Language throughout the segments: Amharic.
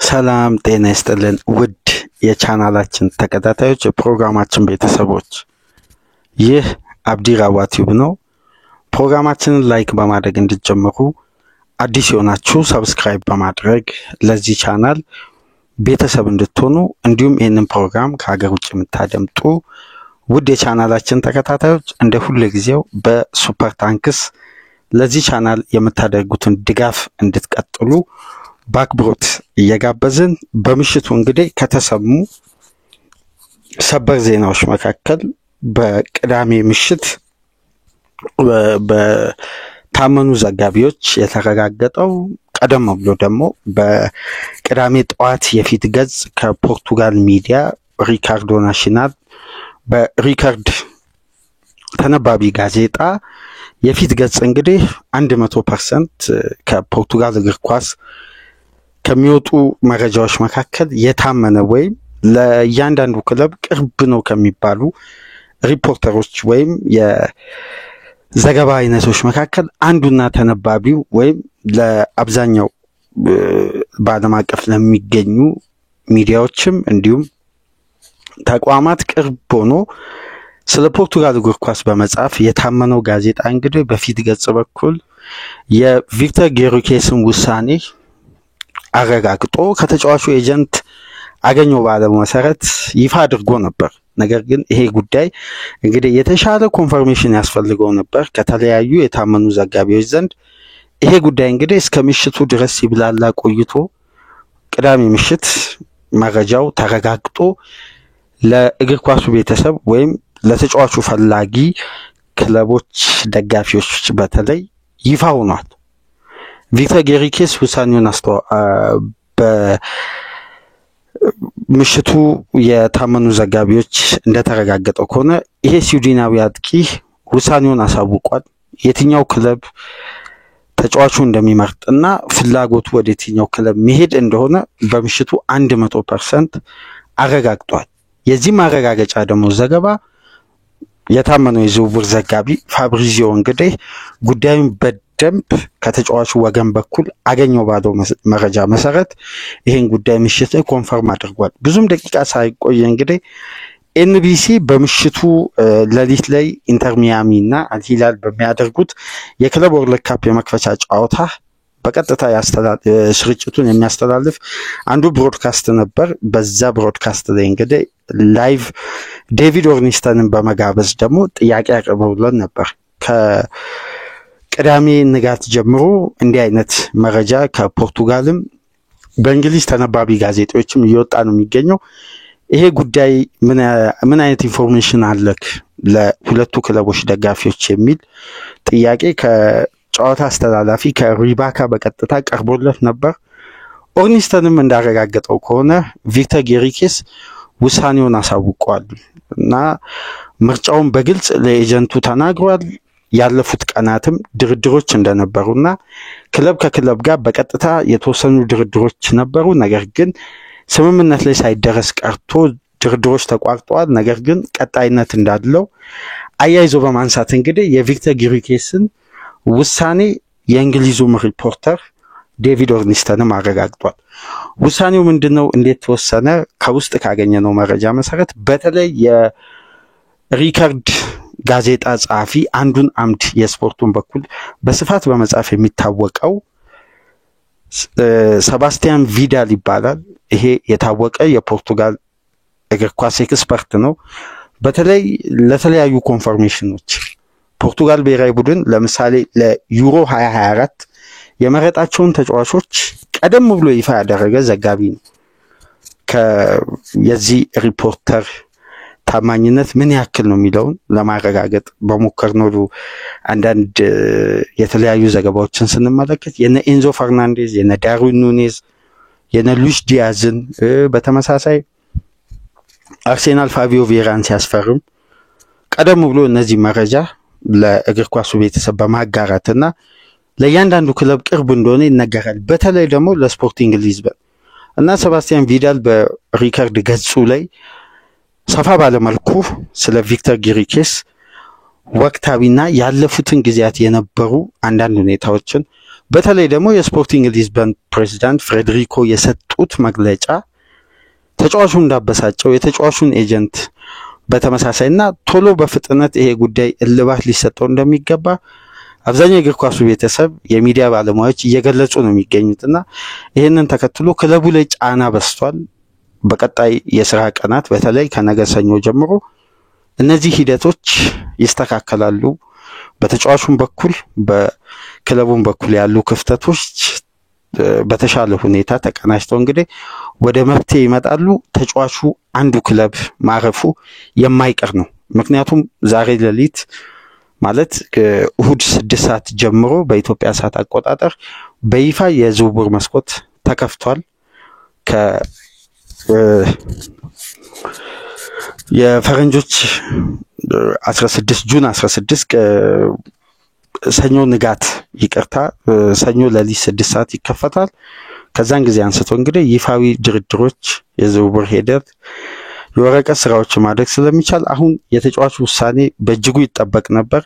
ሰላም ጤና ይስጥልን ውድ የቻናላችን ተከታታዮች የፕሮግራማችን ቤተሰቦች ይህ አብዲ ራዋ ቲዩብ ነው። ፕሮግራማችንን ላይክ በማድረግ እንድትጀምሩ አዲስ የሆናችሁ ሰብስክራይብ በማድረግ ለዚህ ቻናል ቤተሰብ እንድትሆኑ እንዲሁም ይህንን ፕሮግራም ከሀገር ውጭ የምታደምጡ ውድ የቻናላችን ተከታታዮች እንደ ሁሉ ጊዜው በሱፐር ታንክስ ለዚህ ቻናል የምታደርጉትን ድጋፍ እንድትቀጥሉ ባክብሮት እየጋበዝን በምሽቱ እንግዲህ ከተሰሙ ሰበር ዜናዎች መካከል በቅዳሜ ምሽት በታመኑ ዘጋቢዎች የተረጋገጠው ቀደም ብሎ ደግሞ በቅዳሜ ጠዋት የፊት ገጽ ከፖርቱጋል ሚዲያ ሪካርዶ ናሽናል በሪካርድ ተነባቢ ጋዜጣ የፊት ገጽ እንግዲህ 100% ከፖርቱጋል እግር ኳስ ከሚወጡ መረጃዎች መካከል የታመነ ወይም ለእያንዳንዱ ክለብ ቅርብ ነው ከሚባሉ ሪፖርተሮች ወይም የዘገባ አይነቶች መካከል አንዱና ተነባቢው ወይም ለአብዛኛው በዓለም አቀፍ ለሚገኙ ሚዲያዎችም እንዲሁም ተቋማት ቅርብ ሆኖ ስለ ፖርቱጋል እግር ኳስ በመጻፍ የታመነው ጋዜጣ እንግዲህ በፊት ገጽ በኩል የቪክተር ጌሪኬስን ውሳኔ አረጋግጦ ከተጫዋቹ ኤጀንት አገኘው ባለው መሰረት ይፋ አድርጎ ነበር። ነገር ግን ይሄ ጉዳይ እንግዲህ የተሻለ ኮንፈርሜሽን ያስፈልገው ነበር ከተለያዩ የታመኑ ዘጋቢዎች ዘንድ። ይሄ ጉዳይ እንግዲህ እስከ ምሽቱ ድረስ ሲብላላ ቆይቶ ቅዳሜ ምሽት መረጃው ተረጋግጦ ለእግር ኳሱ ቤተሰብ ወይም ለተጫዋቹ ፈላጊ ክለቦች ደጋፊዎች በተለይ ይፋ ሆኗል። ቪክተር ጌሪኬስ ውሳኔውን በምሽቱ የታመኑ ዘጋቢዎች እንደተረጋገጠው ከሆነ ይሄ ስዊድናዊ አጥቂ ውሳኔውን አሳውቋል። የትኛው ክለብ ተጫዋቹ እንደሚመርጥና ፍላጎቱ ወደ የትኛው ክለብ መሄድ እንደሆነ በምሽቱ 100% አረጋግጧል። የዚህ ማረጋገጫ ደግሞ ዘገባ የታመነው የዝውውር ዘጋቢ ፋብሪዚዮ እንግዲህ ጉዳዩን በደንብ ከተጫዋቹ ወገን በኩል አገኘው ባለው መረጃ መሰረት ይሄን ጉዳይ ምሽት ላይ ኮንፈርም አድርጓል። ብዙም ደቂቃ ሳይቆይ እንግዲህ ኤንቢሲ በምሽቱ ለሊት ላይ ኢንተር ሚያሚ እና አልሂላል በሚያደርጉት የክለብ ወርልድ ካፕ የመክፈቻ ጨዋታ በቀጥታ ስርጭቱን የሚያስተላልፍ አንዱ ብሮድካስት ነበር። በዛ ብሮድካስት ላይ እንግዲህ ላይቭ ዴቪድ ኦርኒስተንን በመጋበዝ ደግሞ ጥያቄ አቅርበውልን ነበር። ከቅዳሜ ንጋት ጀምሮ እንዲህ አይነት መረጃ ከፖርቱጋልም በእንግሊዝ ተነባቢ ጋዜጦችም እየወጣ ነው የሚገኘው። ይሄ ጉዳይ ምን አይነት ኢንፎርሜሽን አለክ ለሁለቱ ክለቦች ደጋፊዎች የሚል ጥያቄ ከጨዋታ አስተላላፊ ከሪባካ በቀጥታ ቀርቦለት ነበር። ኦርኒስተንም እንዳረጋገጠው ከሆነ ቪክተር ጌሪኬስ ውሳኔውን አሳውቋል እና ምርጫውን በግልጽ ለኤጀንቱ ተናግሯል። ያለፉት ቀናትም ድርድሮች እንደነበሩና ክለብ ከክለብ ጋር በቀጥታ የተወሰኑ ድርድሮች ነበሩ። ነገር ግን ስምምነት ላይ ሳይደረስ ቀርቶ ድርድሮች ተቋርጠዋል። ነገር ግን ቀጣይነት እንዳለው አያይዞ በማንሳት እንግዲህ የቪክተር ጌሪኬስን ውሳኔ የእንግሊዙም ሪፖርተር ዴቪድ ኦርኒስተንም አረጋግጧል። ውሳኔው ምንድነው? እንዴት ተወሰነ? ከውስጥ ካገኘነው መረጃ መሰረት በተለይ የሪካርድ ጋዜጣ ጸሐፊ አንዱን አምድ የስፖርቱን በኩል በስፋት በመጻፍ የሚታወቀው ሰባስቲያን ቪዳል ይባላል። ይሄ የታወቀ የፖርቱጋል እግር ኳስ ኤክስፐርት ነው። በተለይ ለተለያዩ ኮንፈርሜሽኖች ፖርቱጋል ብሔራዊ ቡድን ለምሳሌ ለዩሮ 2024 የመረጣቸውን ተጫዋቾች ቀደም ብሎ ይፋ ያደረገ ዘጋቢ ነው። የዚህ ሪፖርተር ታማኝነት ምን ያክል ነው የሚለውን ለማረጋገጥ በሞከርነው አንዳንድ የተለያዩ ዘገባዎችን ስንመለከት የነ ኤንዞ ፈርናንዴዝ፣ የነ ዳርዊን ኑኔዝ፣ የነ ሉዊስ ዲያዝን በተመሳሳይ አርሴናል ፋቢዮ ቬራን ሲያስፈርም ቀደም ብሎ እነዚህ መረጃ ለእግር ኳሱ ቤተሰብ በማጋራትና ለእያንዳንዱ ክለብ ቅርብ እንደሆነ ይነገራል። በተለይ ደግሞ ለስፖርቲንግ ሊዝበን እና ሰባስቲያን ቪዳል በሪካርድ ገጹ ላይ ሰፋ ባለመልኩ ስለ ቪክተር ጌሪኬስ ወቅታዊና ያለፉትን ጊዜያት የነበሩ አንዳንድ ሁኔታዎችን በተለይ ደግሞ የስፖርቲንግ ሊዝበን ፕሬዚዳንት ፍሬድሪኮ የሰጡት መግለጫ ተጫዋቹ እንዳበሳጨው የተጫዋቹን ኤጀንት በተመሳሳይና ቶሎ በፍጥነት ይሄ ጉዳይ እልባት ሊሰጠው እንደሚገባ አብዛኛው የእግር ኳሱ ቤተሰብ የሚዲያ ባለሙያዎች እየገለጹ ነው የሚገኙትና ይሄንን ተከትሎ ክለቡ ላይ ጫና በስቷል። በቀጣይ የሥራ ቀናት በተለይ ከነገ ሰኞ ጀምሮ እነዚህ ሂደቶች ይስተካከላሉ። በተጫዋቹም በኩል በክለቡም በኩል ያሉ ክፍተቶች በተሻለ ሁኔታ ተቀናጅተው እንግዲህ ወደ መፍትሄ ይመጣሉ። ተጫዋቹ አንዱ ክለብ ማረፉ የማይቀር ነው። ምክንያቱም ዛሬ ሌሊት ማለት እሁድ 6 ሰዓት ጀምሮ በኢትዮጵያ ሰዓት አቆጣጠር በይፋ የዝውውር መስኮት ተከፍቷል። የፈረንጆች 16 ጁን 16 ሰኞ ንጋት ሰኞ ሌሊት 6 ሰዓት ይከፈታል። ከዛን ጊዜ አንስቶ እንግዲህ ይፋዊ ድርድሮች የዝውውር ሂደት የወረቀት ስራዎች ማድረግ ስለሚቻል አሁን የተጫዋቹ ውሳኔ በእጅጉ ይጠበቅ ነበር።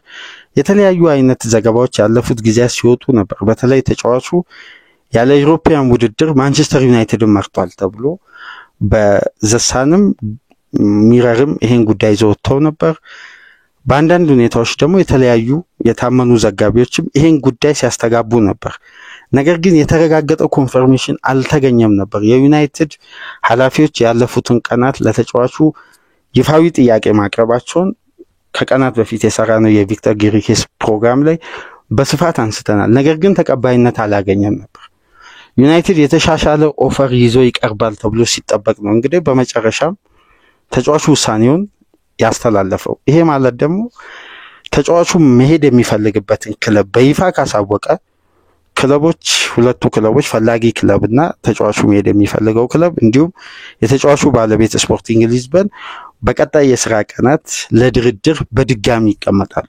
የተለያዩ አይነት ዘገባዎች ያለፉት ጊዜያት ሲወጡ ነበር። በተለይ ተጫዋቹ ያለ ዩሮፒያን ውድድር ማንቸስተር ዩናይትድን መርጧል ተብሎ በዘሳንም ሚረርም ይሄን ጉዳይ ዘወጥተው ነበር። በአንዳንድ ሁኔታዎች ደግሞ የተለያዩ የታመኑ ዘጋቢዎችም ይሄን ጉዳይ ሲያስተጋቡ ነበር። ነገር ግን የተረጋገጠው ኮንፈርሜሽን አልተገኘም ነበር። የዩናይትድ ኃላፊዎች ያለፉትን ቀናት ለተጫዋቹ ይፋዊ ጥያቄ ማቅረባቸውን ከቀናት በፊት የሰራነው የቪክተር ጊሪኬስ ፕሮግራም ላይ በስፋት አንስተናል። ነገር ግን ተቀባይነት አላገኘም ነበር። ዩናይትድ የተሻሻለ ኦፈር ይዞ ይቀርባል ተብሎ ሲጠበቅ ነው እንግዲህ በመጨረሻም ተጫዋቹ ውሳኔውን ያስተላለፈው። ይሄ ማለት ደግሞ ተጫዋቹ መሄድ የሚፈልግበትን ክለብ በይፋ ካሳወቀ ክለቦች ሁለቱ ክለቦች ፈላጊ ክለብና ተጫዋቹ መሄድ የሚፈልገው ክለብ እንዲሁም የተጫዋቹ ባለቤት ስፖርቲንግ ሊዝበን በቀጣይ የሥራ ቀናት ለድርድር በድጋሚ ይቀመጣሉ።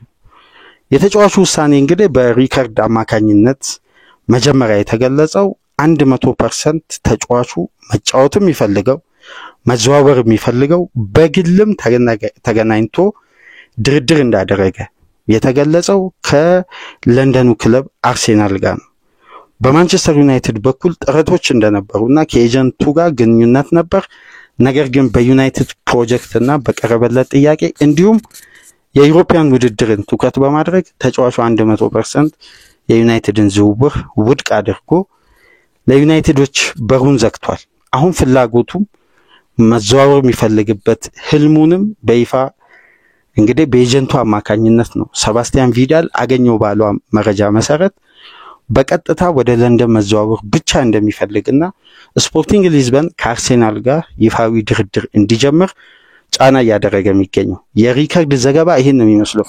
የተጫዋቹ ውሳኔ እንግዲህ በሪከርድ አማካኝነት መጀመሪያ የተገለጸው 100% ተጫዋቹ መጫወት የሚፈልገው መዘዋወር የሚፈልገው በግልም ተገናኝቶ ድርድር እንዳደረገ የተገለጸው ከለንደኑ ክለብ አርሴናል ጋር ነው። በማንቸስተር ዩናይትድ በኩል ጥረቶች እንደነበሩና ከኤጀንቱ ጋር ግንኙነት ነበር። ነገር ግን በዩናይትድ ፕሮጀክትና በቀረበለት ጥያቄ እንዲሁም የዩሮፒያን ውድድርን ትኩረት በማድረግ ተጫዋቹ 100% የዩናይትድን ዝውውር ውድቅ አድርጎ ለዩናይትዶች በሩን ዘግቷል። አሁን ፍላጎቱም መዘዋወር የሚፈልግበት ህልሙንም በይፋ እንግዲህ በኤጀንቱ አማካኝነት ነው። ሰባስቲያን ቪዳል አገኘው ባለው መረጃ መሰረት በቀጥታ ወደ ለንደን መዘዋወር ብቻ እንደሚፈልግና ስፖርቲንግ ሊዝበን ከአርሴናል ጋር ይፋዊ ድርድር እንዲጀምር ጫና እያደረገ የሚገኘው የሪከርድ ዘገባ ይሄን ነው የሚመስለው።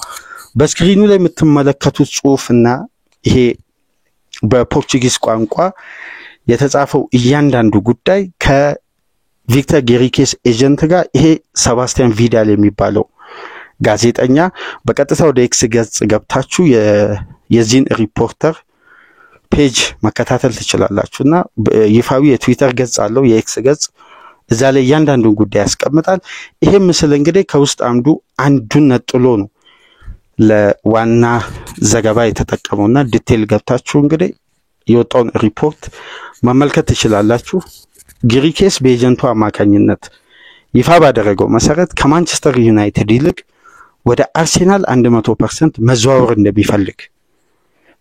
በስክሪኑ ላይ የምትመለከቱት ጽሑፍና ይሄ በፖርቹጊዝ ቋንቋ የተጻፈው እያንዳንዱ ጉዳይ ከቪክተር ጊሪኬስ ኤጀንት ጋር ይሄ ሰባስቲያን ቪዳል የሚባለው ጋዜጠኛ በቀጥታ ወደ ኤክስ ገጽ ገብታችሁ የዚህን ሪፖርተር ፔጅ መከታተል ትችላላችሁና ይፋዊ የትዊተር ገጽ አለው የኤክስ ገጽ እዛ ላይ እያንዳንዱን ጉዳይ ያስቀምጣል። ይሄ ምስል እንግዲህ ከውስጥ አንዱን ነጥሎ ነው ለዋና ዘገባ የተጠቀመውና ዲቴል ገብታችሁ እንግዲህ የወጣውን ሪፖርት መመልከት ትችላላችሁ። ጊሪኬስ በኤጀንቱ አማካኝነት ይፋ ባደረገው መሰረት ከማንቸስተር ዩናይትድ ይልቅ ወደ አርሴናል 100% መዘዋወር እንደሚፈልግ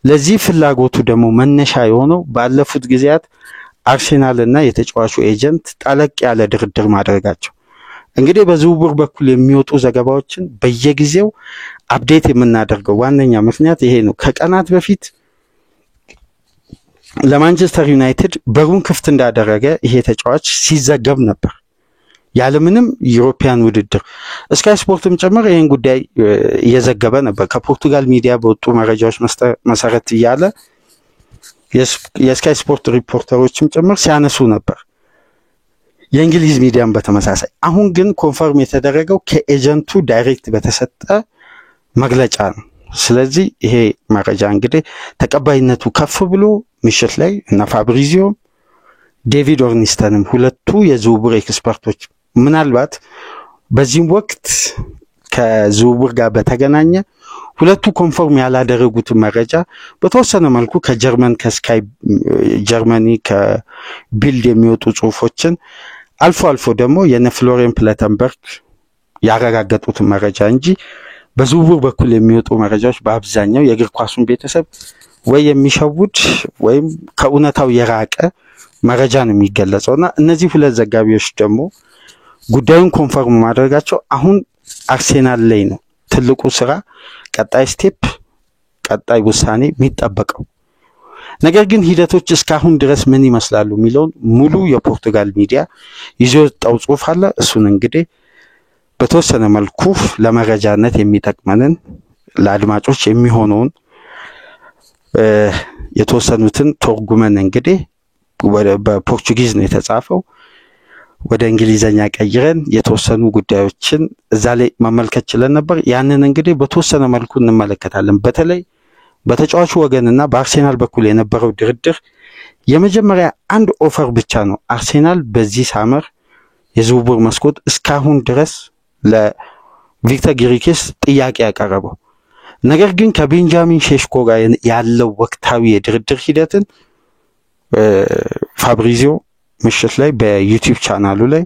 ለዚህ ፍላጎቱ ደግሞ መነሻ የሆነው ባለፉት ጊዜያት አርሴናልና የተጫዋቹ ኤጀንት ጠለቅ ያለ ድርድር ማድረጋቸው እንግዲህ በዝውውር በኩል የሚወጡ ዘገባዎችን በየጊዜው አፕዴት የምናደርገው ዋነኛ ምክንያት ይሄ ነው። ከቀናት በፊት ለማንቸስተር ዩናይትድ በሩን ክፍት እንዳደረገ ይሄ ተጫዋች ሲዘገብ ነበር ያለምንም ዩሮፒያን ውድድር። ስካይ ስፖርትም ጭምር ይሄን ጉዳይ እየዘገበ ነበር። ከፖርቱጋል ሚዲያ በወጡ መረጃዎች መሰረት እያለ የስካይ ስፖርት ሪፖርተሮችም ጭምር ሲያነሱ ነበር። የእንግሊዝ ሚዲያም በተመሳሳይ። አሁን ግን ኮንፈርም የተደረገው ከኤጀንቱ ዳይሬክት በተሰጠ መግለጫ ነው። ስለዚህ ይሄ መረጃ እንግዲህ ተቀባይነቱ ከፍ ብሎ ምሽት ላይ እና ፋብሪዚዮ ዴቪድ ኦርኒስተንም ሁለቱ የዝውውር ኤክስፐርቶች ምናልባት በዚህም ወቅት ከዝውውር ጋር በተገናኘ ሁለቱ ኮንፈርም ያላደረጉት መረጃ በተወሰነ መልኩ ከጀርመን ከስካይ ጀርመኒ ከቢልድ የሚወጡ ጽሁፎችን አልፎ ደግሞ የነ ፍሎሪያን ፕላተንበርግ ያረጋገጡት መረጃ እንጂ በዝውውር በኩል የሚወጡ መረጃዎች በአብዛኛው የእግር ኳሱን ቤተሰብ ወይ የሚሸውድ ወይም ከእውነታው የራቀ መረጃ ነው የሚገለጸውና እነዚህ ሁለት ዘጋቢዎች ደግሞ ጉዳዩን ኮንፈርም ማድረጋቸው አሁን አርሴናል ላይ ነው ትልቁ ስራ ቀጣይ ስቴፕ ቀጣይ ውሳኔ የሚጠበቀው። ነገር ግን ሂደቶች እስካሁን ድረስ ምን ይመስላሉ የሚለውን ሙሉ የፖርቱጋል ሚዲያ ይዞ የወጣው ጽሁፍ አለ። እሱን እንግዲህ በተወሰነ መልኩ ለመረጃነት የሚጠቅመንን ለአድማጮች የሚሆነውን የተወሰኑትን ተርጉመን እንግዲህ በፖርቹጊዝ ነው የተጻፈው ወደ እንግሊዘኛ ቀይረን የተወሰኑ ጉዳዮችን እዛ ላይ መመልከት ችለን ነበር። ያንን እንግዲህ በተወሰነ መልኩ እንመለከታለን። በተለይ በተጫዋቹ ወገንና በአርሴናል በኩል የነበረው ድርድር የመጀመሪያ አንድ ኦፈር ብቻ ነው አርሴናል በዚህ ሳመር የዝውውር መስኮት እስካሁን ድረስ ለቪክተር ጊሪኬስ ጥያቄ ያቀረበው። ነገር ግን ከቤንጃሚን ሼሽኮ ጋር ያለው ወቅታዊ የድርድር ሂደትን ፋብሪዚዮ ምሽት ላይ በዩቲዩብ ቻናሉ ላይ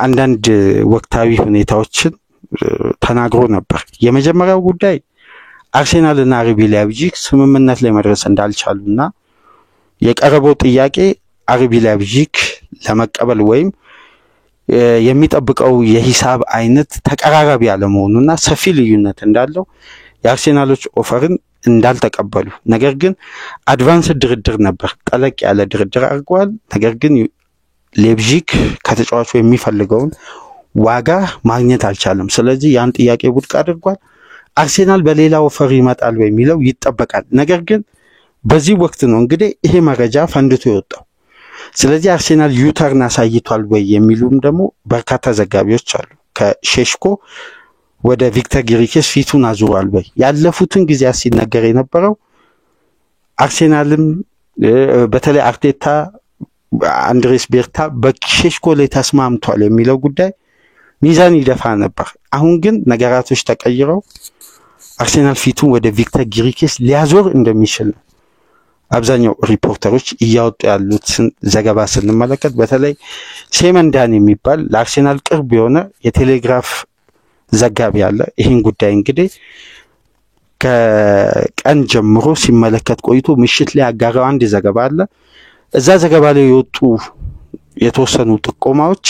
አንዳንድ ወቅታዊ ሁኔታዎችን ተናግሮ ነበር። የመጀመሪያው ጉዳይ አርሴናልና አርቢ ላይፕዚግ ስምምነት ላይ መድረስ እንዳልቻሉና የቀረበው ጥያቄ አርቢ ላይፕዚግ ለመቀበል ወይም የሚጠብቀው የሂሳብ አይነት ተቀራራቢ ያለመሆኑና ሰፊ ልዩነት እንዳለው የአርሴናሎች ኦፈርን እንዳልተቀበሉ ነገር ግን አድቫንስ ድርድር ነበር ጠለቅ ያለ ድርድር አድርጓል። ነገር ግን ላይፕዚግ ከተጫዋቹ የሚፈልገውን ዋጋ ማግኘት አልቻለም። ስለዚህ ያን ጥያቄ ውድቅ አድርጓል። አርሴናል በሌላ ኦፈር ይመጣል በሚለው ይጠበቃል። ነገር ግን በዚህ ወቅት ነው እንግዲህ ይሄ መረጃ ፈንድቶ የወጣው። ስለዚህ አርሴናል ዩተርን አሳይቷል ወይ የሚሉም ደግሞ በርካታ ዘጋቢዎች አሉ። ከሼሽኮ ወደ ቪክተር ጊሪኬስ ፊቱን አዙሯል ወይ ያለፉትን ጊዜያት ሲነገር የነበረው አርሴናልም በተለይ አርቴታ አንድሬስ ቤርታ በሼሽኮ ላይ ተስማምቷል የሚለው ጉዳይ ሚዛን ይደፋ ነበር። አሁን ግን ነገራቶች ተቀይረው አርሴናል ፊቱን ወደ ቪክተር ጊሪኬስ ሊያዞር እንደሚችል አብዛኛው ሪፖርተሮች እያወጡ ያሉት ዘገባ ስንመለከት በተለይ ሴመንዳን የሚባል ለአርሴናል ቅርብ የሆነ የቴሌግራፍ ዘጋቢ አለ። ይሄን ጉዳይ እንግዲህ ከቀን ጀምሮ ሲመለከት ቆይቶ ምሽት ላይ ያጋራው አንድ ዘገባ አለ። እዛ ዘገባ ላይ የወጡ የተወሰኑ ጥቆማዎች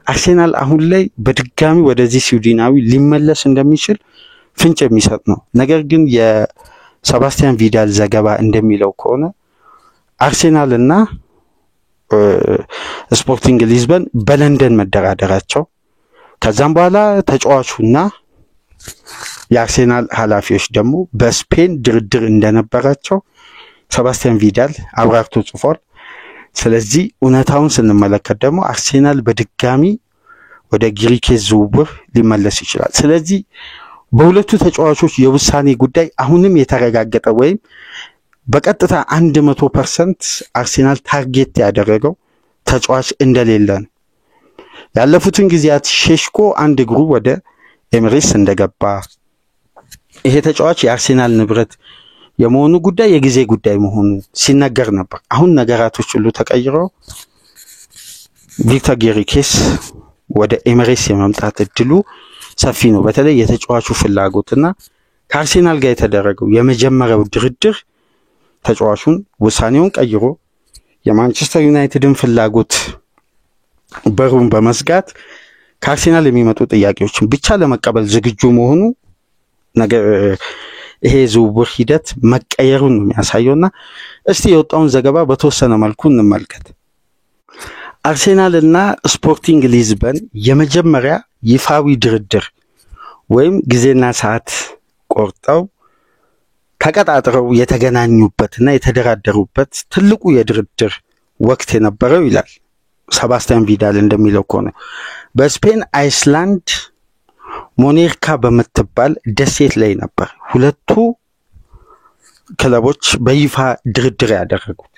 አርሴናል አሁን ላይ በድጋሚ ወደዚህ ስዊድናዊ ሊመለስ እንደሚችል ፍንጭ የሚሰጥ ነው። ነገር ግን የሰባስቲያን ቪዳል ዘገባ እንደሚለው ከሆነ አርሴናልና ስፖርቲንግ ሊዝበን በለንደን መደራደራቸው ከዛም በኋላ ተጫዋቹና የአርሴናል ኃላፊዎች ደግሞ በስፔን ድርድር እንደነበራቸው ሰባስቲያን ቪዳል አብራርቶ ጽፏል። ስለዚህ እውነታውን ስንመለከት ደግሞ አርሴናል በድጋሚ ወደ ጊሪኬስ ዝውውር ሊመለስ ይችላል። ስለዚህ በሁለቱ ተጫዋቾች የውሳኔ ጉዳይ አሁንም የተረጋገጠ ወይም በቀጥታ 100% አርሴናል ታርጌት ያደረገው ተጫዋች እንደሌለ ነው። ያለፉትን ጊዜያት ሼሽኮ አንድ እግሩ ወደ ኤምሬትስ እንደገባ ይሄ ተጫዋች የአርሴናል ንብረት የመሆኑ ጉዳይ የጊዜ ጉዳይ መሆኑ ሲነገር ነበር። አሁን ነገራቶች ሁሉ ተቀይረው ቪክተር ጊሪኬስ ወደ ኤምሬትስ የመምጣት እድሉ ሰፊ ነው። በተለይ የተጫዋቹ ፍላጎትና ከአርሴናል ጋር የተደረገው የመጀመሪያው ድርድር ተጫዋቹን ውሳኔውን ቀይሮ የማንቸስተር ዩናይትድን ፍላጎት በሩን በመስጋት ከአርሴናል የሚመጡ ጥያቄዎችን ብቻ ለመቀበል ዝግጁ መሆኑ ነገር ይሄ ዝውውር ሂደት መቀየሩን ነው የሚያሳየውና እስቲ የወጣውን ዘገባ በተወሰነ መልኩ እንመልከት። አርሴናልና ስፖርቲንግ ሊዝበን የመጀመሪያ ይፋዊ ድርድር ወይም ጊዜና ሰዓት ቆርጠው ተቀጣጥረው የተገናኙበትና የተደራደሩበት ትልቁ የድርድር ወቅት የነበረው ይላል ሰባስቲያን ቪዳል እንደሚለው ከሆነ በስፔን አይስላንድ ሞኔርካ በመትባል ደሴት ላይ ነበር ሁለቱ ክለቦች በይፋ ድርድር ያደረጉት።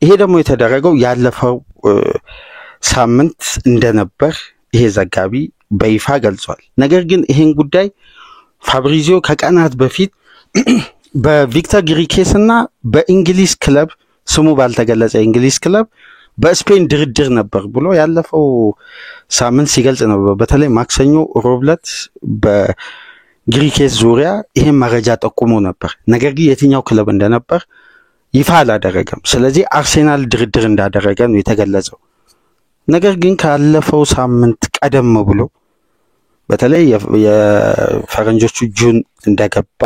ይሄ ደግሞ የተደረገው ያለፈው ሳምንት እንደነበር ይሄ ዘጋቢ በይፋ ገልጿል። ነገር ግን ይሄን ጉዳይ ፋብሪዚዮ ከቀናት በፊት በቪክተር ጊሪኬስ እና በእንግሊዝ ክለብ ስሙ ባልተገለጸ እንግሊዝ ክለብ በስፔን ድርድር ነበር ብሎ ያለፈው ሳምንት ሲገልጽ ነበር። በተለይ ማክሰኞ ሮብለት በግሪኬስ ዙሪያ ይሄን መረጃ ጠቁሞ ነበር። ነገር ግን የትኛው ክለብ እንደነበር ይፋ አላደረገም። ስለዚህ አርሴናል ድርድር እንዳደረገ ነው የተገለጸው። ነገር ግን ካለፈው ሳምንት ቀደም ብሎ በተለይ የፈረንጆቹ ጁን እንደገባ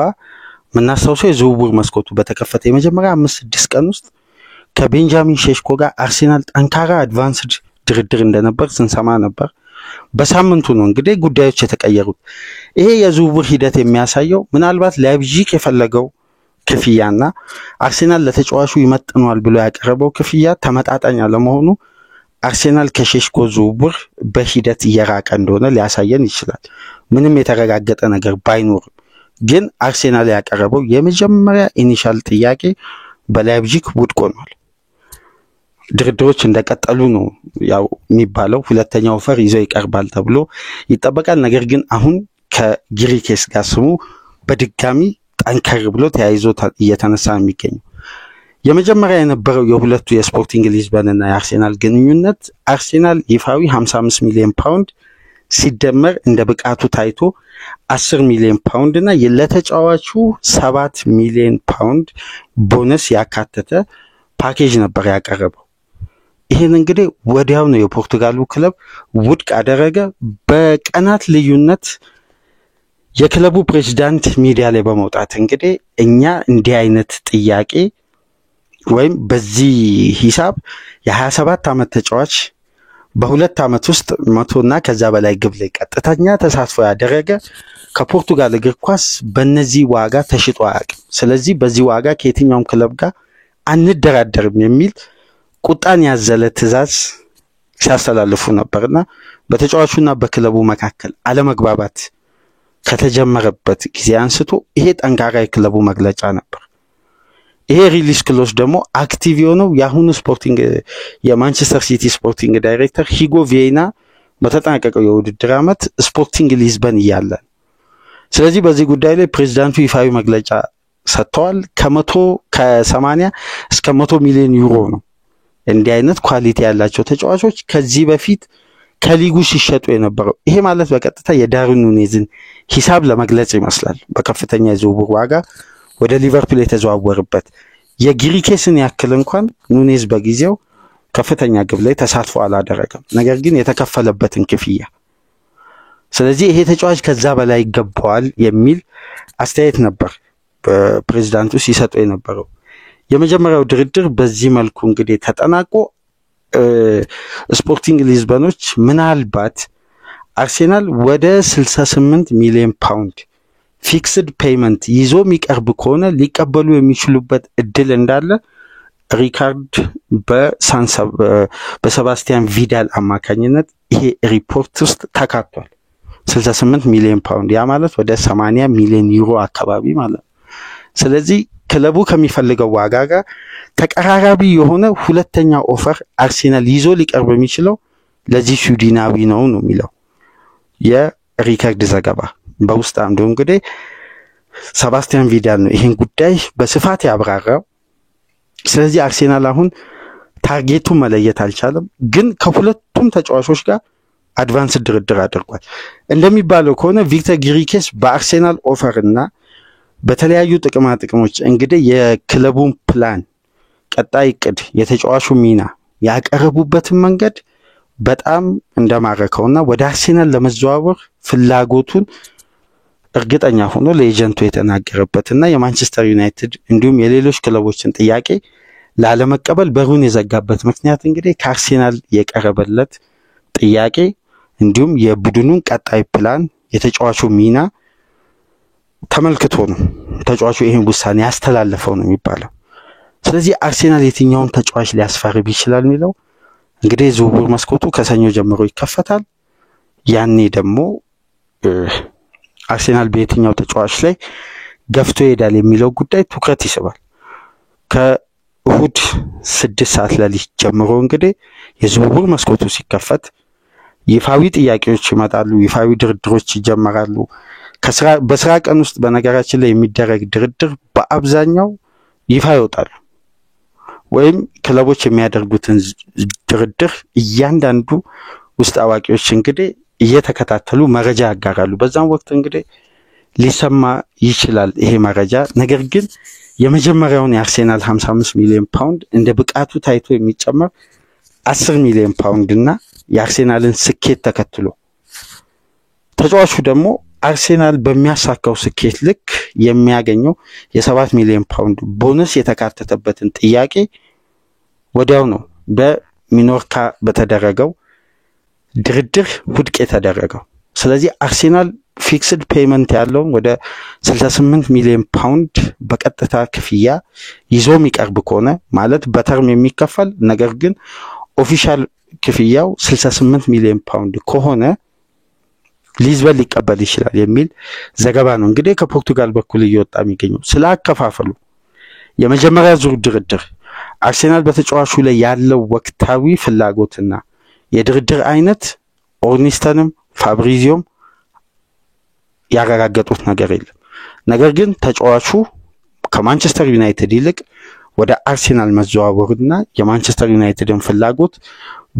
ምናስተውሰው የዝውውር መስኮቱ በተከፈተ የመጀመሪያ 5-6 ቀን ውስጥ ከቤንጃሚን ሼሽኮ ጋር አርሴናል ጠንካራ አድቫንስድ ድርድር እንደነበር ስንሰማ ነበር። በሳምንቱ ነው እንግዲህ ጉዳዮች የተቀየሩት። ይሄ የዝውውር ሂደት የሚያሳየው ምናልባት ላይፕዚግ የፈለገው ክፍያና አርሴናል ለተጫዋቹ ይመጥኗል ብሎ ያቀረበው ክፍያ ተመጣጣኝ አለመሆኑ አርሴናል ከሼሽኮ ዝውውር በሂደት እየራቀ እንደሆነ ሊያሳየን ይችላል። ምንም የተረጋገጠ ነገር ባይኖርም ግን አርሴናል ያቀረበው የመጀመሪያ ኢኒሻል ጥያቄ በላይፕዚግ ውድቅ ሆኗል። ድርድሮች እንደቀጠሉ ነው ያው የሚባለው። ሁለተኛው ኦፈር ይዞ ይቀርባል ተብሎ ይጠበቃል። ነገር ግን አሁን ከጊሪኬስ ጋር ስሙ በድጋሚ ጠንከር ብሎ ተያይዞ እየተነሳ የሚገኘው የመጀመሪያ የነበረው የሁለቱ የስፖርቲንግ ሊዝበን እና የአርሴናል ግንኙነት አርሴናል ይፋዊ 55 ሚሊዮን ፓውንድ ሲደመር እንደ ብቃቱ ታይቶ 10 ሚሊዮን ፓውንድ እና ለተጫዋቹ 7 ሚሊዮን ፓውንድ ቦነስ ያካተተ ፓኬጅ ነበር ያቀረበው። ይሄን እንግዲህ ወዲያው ነው የፖርቱጋሉ ክለብ ውድቅ አደረገ። በቀናት ልዩነት የክለቡ ፕሬዝዳንት ሚዲያ ላይ በመውጣት እንግዲህ እኛ እንዲህ አይነት ጥያቄ ወይም በዚህ ሂሳብ የ27 ዓመት ተጫዋች በሁለት ዓመት ውስጥ 100 እና ከዛ በላይ ግብ ላይ ቀጥተኛ ተሳትፎ ያደረገ ከፖርቱጋል እግር ኳስ በእነዚህ ዋጋ ተሽጦ አያውቅም። ስለዚህ በዚህ ዋጋ ከየትኛውም ክለብ ጋር አንደራደርም የሚል ቁጣን ያዘለ ትዕዛዝ ሲያስተላልፉ ነበርና በተጫዋቹና በክለቡ መካከል አለመግባባት ከተጀመረበት ጊዜ አንስቶ ይሄ ጠንካራ የክለቡ መግለጫ ነበር። ይሄ ሪሊስ ክሎዝ ደግሞ አክቲቭ የሆነው የአሁኑ ስፖርቲንግ የማንቸስተር ሲቲ ስፖርቲንግ ዳይሬክተር ሂጎ ቪዬና በተጠናቀቀው የውድድር ዓመት ስፖርቲንግ ሊዝበን እያለ። ስለዚህ በዚህ ጉዳይ ላይ ፕሬዝዳንቱ ይፋዊ መግለጫ ሰጥተዋል። ከ80 እስከ 100 ሚሊዮን ዩሮ ነው እንዲህ አይነት ኳሊቲ ያላቸው ተጫዋቾች ከዚህ በፊት ከሊጉ ሲሸጡ የነበረው። ይሄ ማለት በቀጥታ የዳርዊን ኑኔዝን ሂሳብ ለመግለጽ ይመስላል። በከፍተኛ የዝውውር ዋጋ ወደ ሊቨርፑል የተዘዋወረበት የጊሪኬስን ያክል እንኳን ኑኔዝ በጊዜው ከፍተኛ ግብ ላይ ተሳትፎ አላደረገም። ነገር ግን የተከፈለበትን ክፍያ ስለዚህ ይሄ ተጫዋች ከዛ በላይ ይገባዋል የሚል አስተያየት ነበር በፕሬዝዳንቱ ሲሰጡ የነበረው። የመጀመሪያው ድርድር በዚህ መልኩ እንግዲህ ተጠናቆ ስፖርቲንግ ሊዝበኖች ምናልባት አርሴናል ወደ 68 ሚሊዮን ፓውንድ ፊክስድ ፔይመንት ይዞ የሚቀርብ ከሆነ ሊቀበሉ የሚችሉበት እድል እንዳለ ሪካርድ በሰባስቲያን ቪዳል አማካኝነት ይሄ ሪፖርት ውስጥ ተካቷል። 68 ሚሊዮን ፓውንድ ያ ማለት ወደ 80 ሚሊዮን ዩሮ አካባቢ ማለት። ስለዚህ ክለቡ ከሚፈልገው ዋጋ ጋር ተቀራራቢ የሆነ ሁለተኛ ኦፈር አርሴናል ይዞ ሊቀርብ የሚችለው ለዚህ ስዊድናዊ ነው የሚለው የሪካርድ ዘገባ። በውስጥ አምዱ እንግዲህ ሰባስቲያን ቪዳል ነው ይሄን ጉዳይ በስፋት ያብራራው። ስለዚህ አርሴናል አሁን ታርጌቱን መለየት አልቻለም፣ ግን ከሁለቱም ተጫዋቾች ጋር አድቫንስ ድርድር አድርጓል። እንደሚባለው ከሆነ ቪክተር ጊሪኬስ በአርሴናል ኦፈርና በተለያዩ ጥቅሞች እንግዲህ የክለቡን ፕላን ቀጣይ እቅድ የተጫዋቹ ሚና ያቀረቡበትን መንገድ በጣም እንደማረከውና ወደ አርሴናል ለመዘዋወር ፍላጎቱን እርግጠኛ ሆኖ ለኤጀንቱ የተናገረበትና የማንቸስተር ዩናይትድ እንዲሁም የሌሎች ክለቦችን ጥያቄ ላለመቀበል በሩን የዘጋበት ምክንያት እንግዲህ ከአርሴናል የቀረበለት ጥያቄ እንዲሁም የቡድኑን ቀጣይ ፕላን የተጫዋቹ ሚና ተመልክቶ ነው ተጫዋቹ ይሄን ውሳኔ ያስተላለፈው ነው የሚባለው። ስለዚህ አርሴናል የትኛውን ተጫዋች ሊያስፈርም ይችላል የሚለው እንግዲህ ዝውውር መስኮቱ ከሰኞ ጀምሮ ይከፈታል። ያኔ ደግሞ አርሴናል በየትኛው ተጫዋች ላይ ገፍቶ ይሄዳል የሚለው ጉዳይ ትኩረት ይስባል። ከእሁድ 6 ሰዓት ሌሊት ጀምሮ እንግዲህ የዝውውር መስኮቱ ሲከፈት ይፋዊ ጥያቄዎች ይመጣሉ፣ ይፋዊ ድርድሮች ይጀምራሉ። በስራ ቀን ውስጥ በነገራችን ላይ የሚደረግ ድርድር በአብዛኛው ይፋ ይወጣል ወይም ክለቦች የሚያደርጉትን ድርድር እያንዳንዱ ውስጥ አዋቂዎች እንግዲህ እየተከታተሉ መረጃ ያጋራሉ በዛም ወቅት እንግዲህ ሊሰማ ይችላል ይሄ መረጃ ነገር ግን የመጀመሪያውን የአርሴናል 55 ሚሊዮን ፓውንድ እንደ ብቃቱ ታይቶ የሚጨመር 10 ሚሊዮን ፓውንድ እና የአርሴናልን ስኬት ተከትሎ ተጫዋቹ ደግሞ አርሴናል በሚያሳካው ስኬት ልክ የሚያገኘው የ7 ሚሊዮን ፓውንድ ቦነስ የተካተተበትን ጥያቄ ወዲያው ነው በሚኖርካ በተደረገው ድርድር ውድቅ የተደረገው ስለዚህ አርሴናል ፊክስድ ፔመንት ያለው ወደ 68 ሚሊዮን ፓውንድ በቀጥታ ክፍያ ይዞ የሚቀርብ ከሆነ ማለት በተርም የሚከፈል ነገር ግን ኦፊሻል ክፍያው 68 ሚሊዮን ፓውንድ ከሆነ ሊዝበል ሊቀበል ይችላል የሚል ዘገባ ነው እንግዲህ ከፖርቱጋል በኩል እየወጣ የሚገኘው ስላከፋፈሉ የመጀመሪያ ዙር ድርድር አርሴናል በተጫዋቹ ላይ ያለው ወቅታዊ ፍላጎትና የድርድር አይነት ኦርኒስተንም ፋብሪዚዮም ያረጋገጡት ነገር የለም ነገር ግን ተጫዋቹ ከማንቸስተር ዩናይትድ ይልቅ ወደ አርሴናል መዘዋወሩና የማንቸስተር ዩናይትድን ፍላጎት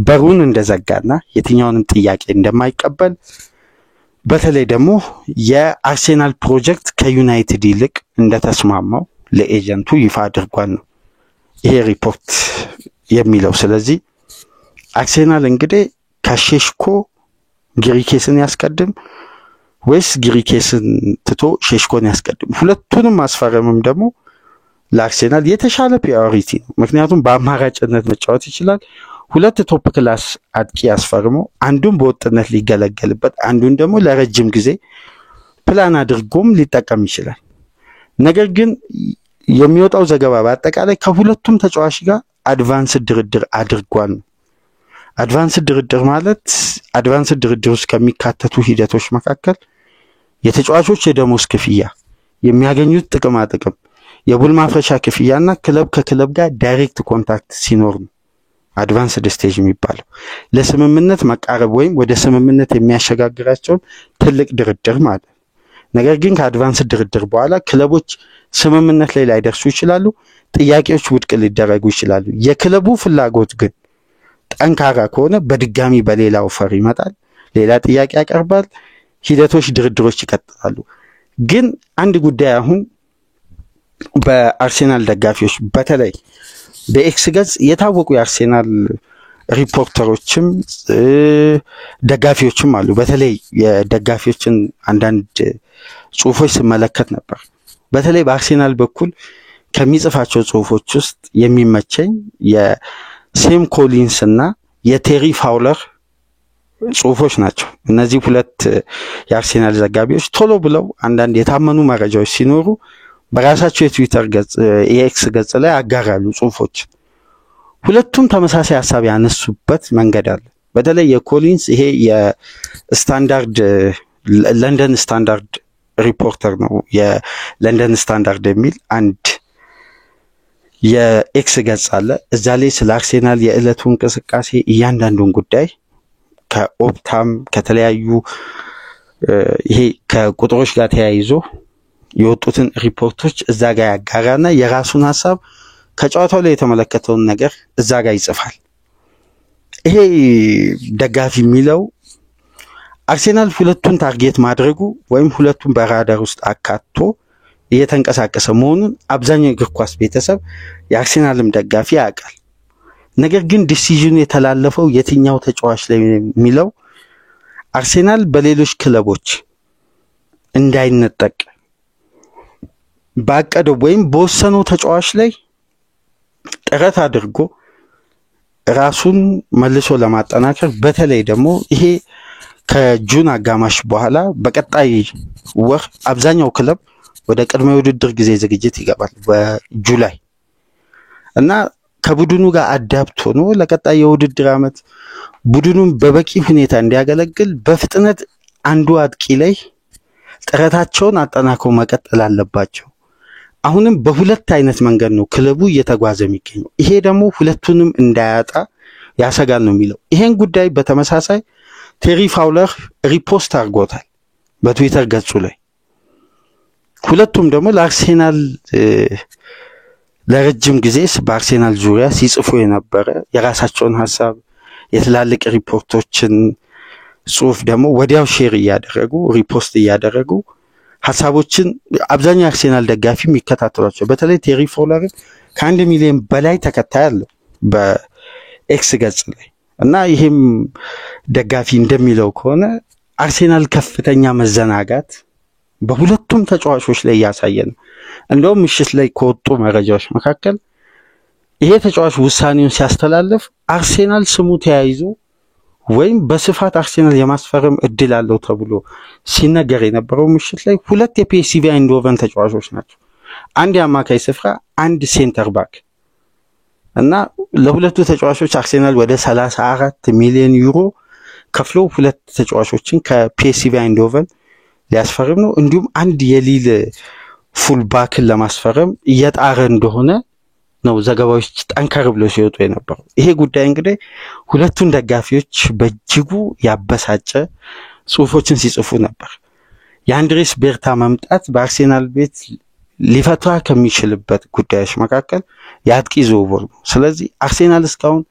በሩን እንደዘጋና የትኛውንም ጥያቄ እንደማይቀበል በተለይ ደግሞ የአርሴናል ፕሮጀክት ከዩናይትድ ይልቅ እንደተስማማው ለኤጀንቱ ይፋ አድርጓል ነው ይሄ ሪፖርት የሚለው ስለዚህ አርሴናል እንግዲህ ከሼሽኮ ግሪኬስን ያስቀድም ወይስ ግሪኬስን ትቶ ሼሽኮን ያስቀድም ሁለቱንም ማስፈረምም ደግሞ ለአርሴናል የተሻለ ፕራዮሪቲ ነው ምክንያቱም በአማራጭነት መጫወት ይችላል ሁለት ቶፕ ክላስ አጥቂ ያስፈርሞ አንዱን በወጥነት ሊገለገልበት አንዱን ደግሞ ለረጅም ጊዜ ፕላን አድርጎም ሊጠቀም ይችላል ነገር ግን የሚወጣው ዘገባ በአጠቃላይ ከሁለቱም ተጫዋች ጋር አድቫንስ ድርድር አድርጓል አድቫንስ ድርድር ማለት አድቫንስ ድርድር ውስጥ ከሚካተቱ ሂደቶች መካከል የተጫዋቾች የደሞዝ ክፍያ የሚያገኙት ጥቅም የቡል ማፍረሻ ክፍያና ክለብ ከክለብ ጋር ዳይሬክት ኮንታክት ሲኖር ነው አድቫንስ ስቴጅ የሚባለው ለስምምነት መቃረብ ወይም ወደ ስምምነት የሚያሸጋግራቸው ትልቅ ድርድር ማለት ነገር ግን ከአድቫንስ ድርድር በኋላ ክለቦች ስምምነት ላይ ላይደርሱ ይችላሉ ጥያቄዎች ውድቅ ሊደረጉ ይችላሉ የክለቡ ፍላጎት ግን ጠንካራ ከሆነ በድጋሚ በሌላ ኦፈር ይመጣል ሌላ ጥያቄ ያቀርባል ሂደቶች ድርድሮች ይቀጥላሉ ግን አንድ ጉዳይ አሁን በአርሴናል ደጋፊዎች በተለይ በኤክስ ገጽ የታወቁ የአርሴናል ሪፖርተሮችም ደጋፊዎችም አሉ በተለይ የደጋፊዎችን አንዳንድ ጽሁፎች ስመለከት ነበር በተለይ በአርሴናል በኩል ከሚጽፋቸው ጽሁፎች ውስጥ የሚመቸኝ የሴም ኮሊንስ እና የቴሪ ፋውለር ጽሁፎች ናቸው እነዚህ ሁለት የአርሴናል ዘጋቢዎች ቶሎ ብለው አንዳንድ የታመኑ መረጃዎች ሲኖሩ በራሳቸው የትዊተር ገጽ የኤክስ ገጽ ላይ አጋራሉ ጽሁፎች ሁለቱም ተመሳሳይ ሐሳብ ያነሱበት መንገድ አለ በተለይ የኮሊንስ ይሄ የስታንዳርድ ለንደን ስታንዳርድ ሪፖርተር ነው የለንደን ስታንዳርድ የሚል አንድ የኤክስ ገጽ አለ እዛ ላይ ስለ አርሴናል የዕለቱ እንቅስቃሴ እያንዳንዱን ጉዳይ ከኦፕታም ከተለያዩ ይሄ ከቁጥሮች ጋር ተያይዞ የወጡትን ሪፖርቶች እዛ ጋር ያጋራና የራሱን ሐሳብ ከጨዋታው ላይ የተመለከተውን ነገር እዛ ጋር ይጽፋል ይሄ ደጋፊ የሚለው አርሴናል ሁለቱን ታርጌት ማድረጉ ወይም ሁለቱን በራዳር ውስጥ አካቶ እየተንቀሳቀሰ መሆኑን አብዛኛው እግር ኳስ ቤተሰብ የአርሴናልም ደጋፊ ያውቃል ነገር ግን ዲሲዥኑ የተላለፈው የትኛው ተጫዋች ላይ የሚለው አርሴናል በሌሎች ክለቦች እንዳይነጠቅ ባቀደው ወይም በወሰነው ተጫዋች ላይ ጥረት አድርጎ ራሱን መልሶ ለማጠናከር በተለይ ደግሞ ይሄ ከጁን አጋማሽ በኋላ በቀጣይ ወር አብዛኛው ክለብ ወደ ቅድመ ውድድር ጊዜ ዝግጅት ይገባል በጁላይ እና ከቡድኑ ጋር አዳፕት ሆኖ ለቀጣይ የውድድር አመት ቡድኑን በበቂ ሁኔታ እንዲያገለግል በፍጥነት አንዱ አጥቂ ላይ ጥረታቸውን አጠናክረው መቀጠል አለባቸው አሁንም በሁለት አይነት መንገድ ነው ክለቡ እየተጓዘ የሚገኘው ይሄ ደግሞ ሁለቱንም እንዳያጣ ያሰጋል ነው የሚለው ይሄን ጉዳይ በተመሳሳይ ቴሪ ፋውለር ሪፖስት አድርጎታል በትዊተር ገጹ ላይ ሁለቱም ደግሞ ለአርሴናል ለረጅም ጊዜ በአርሴናል ዙሪያ ሲጽፉ የነበረ የራሳቸውን ሐሳብ የትላልቅ ሪፖርቶችን ጽሁፍ ደግሞ ወዲያው ሼር ያደረጉ ሪፖስት ያደረጉ ሐሳቦችን አብዛኛው አርሴናል ደጋፊ የሚከታተሏቸው በተለይ ቴሪ ፎለር ከ1 ሚሊዮን በላይ ተከታይ አለው በኤክስ ገጽ ላይ እና ይሄም ደጋፊ እንደሚለው ከሆነ አርሴናል ከፍተኛ መዘናጋት በሁለቱም ተጫዋቾች ላይ ያሳየን እንደውም ምሽት ላይ ከወጡ መረጃዎች መካከል ይሄ ተጫዋች ውሳኔውን ሲያስተላልፍ አርሴናል ስሙ ተያይዞ ወይም በስፋት አርሴናል የማስፈረም እድል አለው ተብሎ ሲነገር የነበረው ምሽት ላይ ሁለት የፒኤስቪ አይንድሆቨን ተጫዋቾች ናቸው አንድ የአማካይ ስፍራ አንድ ሴንተር ባክ እና ለሁለቱ ተጫዋቾች አርሴናል ወደ 34 ሚሊዮን ዩሮ ከፍሎ ሁለት ተጫዋቾችን ከፒኤስቪ አይንድሆቨን ሊያስፈርም ነው እንዲሁም አንድ የሊል ፉል ባክን ለማስፈረም እየጣረ እንደሆነ ነው ዘገባዎች ጠንከር ብለው ሲወጡ የነበረው ይሄ ጉዳይ እንግዲህ ሁለቱን ደጋፊዎች በእጅጉ ያበሳጨ ጽሁፎችን ሲጽፉ ነበር የአንድሬስ ቤርታ መምጣት በአርሴናል ቤት ሊፈታ ከሚችልበት ጉዳዮች መካከል ያጥቂ ዝውውር ነው ስለዚህ አርሴናል እስካሁን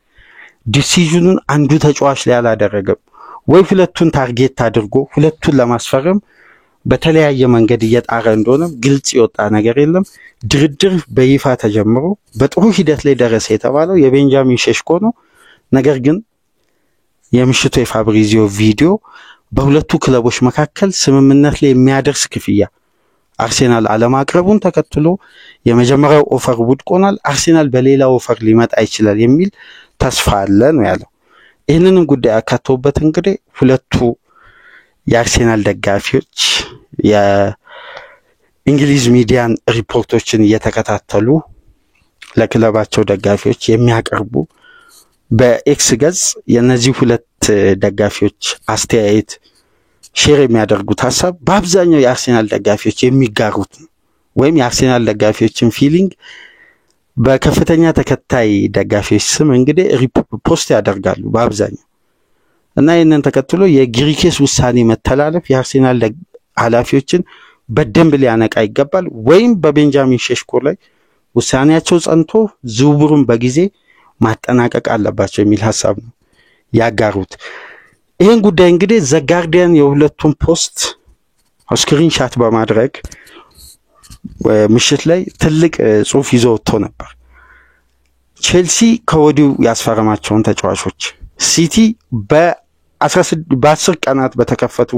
ዲሲዥኑን አንዱ ተጫዋች ላይ አላደረገም ወይ ሁለቱን ታርጌት አድርጎ ሁለቱን ለማስፈረም በተለያየ መንገድ እየጣረ እንደሆነ ግልጽ ይወጣ ነገር የለም ድርድር በይፋ ተጀምሮ በጥሩ ሂደት ላይ ደረሰ የተባለው የቤንጃሚን ሼሽኮ ነው ነገር ግን የምሽቱ የፋብሪዚዮ ቪዲዮ በሁለቱ ክለቦች መካከል ስምምነት ላይ የሚያደርስ ክፍያ አርሴናል አለማቅረቡን ተከትሎ የመጀመሪያው ኦፈር ውድቅ ሆኗል አርሴናል በሌላ ኦፈር ሊመጣ ይችላል የሚል ተስፋ አለ ነው ያለው ይህንንም ጉዳይ አካተውበት እንግዲህ ሁለቱ የአርሴናል ደጋፊዎች የእንግሊዝ ሚዲያን ሪፖርቶችን እየተከታተሉ ለክለባቸው ደጋፊዎች የሚያቀርቡ በኤክስ ገጽ የነዚህ ሁለት ደጋፊዎች አስተያየት ሼር የሚያደርጉት ሐሳብ በአብዛኛው የአርሴናል ደጋፊዎች የሚጋሩት ወይም የአርሴናል ደጋፊዎችን ፊሊንግ በከፍተኛ ተከታይ ደጋፊዎች ስም እንግዲህ ሪፖስት ያደርጋሉ በአብዛኛው እና ይህንን ተከትሎ የግሪኬስ ውሳኔ መተላለፍ የአርሴናል ኃላፊዎችን በደንብ ሊያነቃ ይገባል ወይም በቤንጃሚን ሼሽኮ ላይ ውሳኔያቸው ጸንቶ ዝውውሩን በጊዜ ማጠናቀቅ አለባቸው የሚል ሐሳብ ነው ያጋሩት ይሄን ጉዳይ እንግዲህ ዘ ጋርዲያን የሁለቱም ፖስት ስክሪንሻት በማድረግ ምሽት ላይ ትልቅ ጽሁፍ ይዞ ወጥቶ ነበር ቼልሲ ከወዲሁ ያስፈረማቸውን ተጫዋቾች ሲቲ በ10 ቀናት በተከፈቱ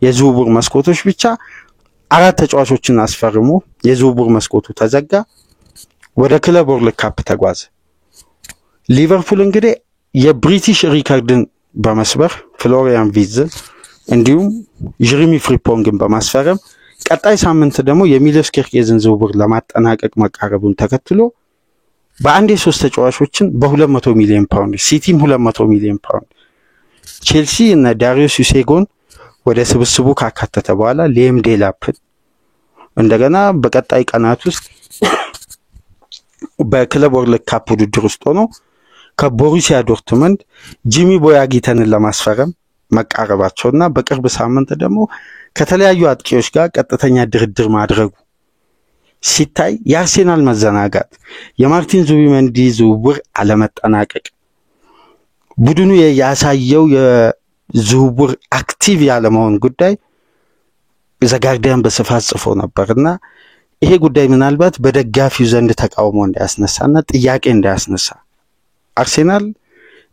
የዝውውር መስኮቶች ብቻ 4 ተጫዋቾችን አስፈርሞ የዝውውር መስኮቱ ተዘጋ ወደ ክለብ ወርልድ ካፕ ተጓዘ ሊቨርፑል እንግዲህ የብሪቲሽ ሪከርድን በመስበር ፍሎሪያን ቪትዝን እንዲሁም ጀሬሚ ፍሪፖንግን በማስፈረም ቀጣይ ሳምንት ደግሞ የሚሎስ ኬርኬዝን ዝውውር ለማጠናቀቅ መቃረቡን ተከትሎ በአንድ የሶስት ተጫዋቾችን በ200 ሚሊዮን ፓውንድ ሲቲም 200 ሚሊዮን ፓውንድ ቼልሲ እና ዳሪዮስ ዩሴጎን ወደ ስብስቡ ካካተተ በኋላ ሌም ዴላፕን እንደገና በቀጣይ ቀናት ውስጥ በክለብ ወርልድ ካፕ ውድድር ውስጥ ሆኖ ከቦሩሲያ ዶርትመንድ ጂሚ ቦያጊተንን ለማስፈረም መቃረባቸውና በቅርብ ሳምንት ደግሞ ከተለያዩ አጥቂዎች ጋር ቀጥተኛ ድርድር ማድረጉ ሲታይ የአርሴናል መዘናጋት የማርቲን ዙቢመንዲ ዝውውር አለመጠናቀቅ ቡድኑ ያሳየው የዝውውር አክቲቭ ያለመሆን ጉዳይ ዘ ጋርዲያን በስፋት ጽፎ ነበርና ይሄ ጉዳይ ምናልባት በደጋፊው ዘንድ ተቃውሞ እንዳያስነሳና ጥያቄ እንዳያስነሳ አርሴናል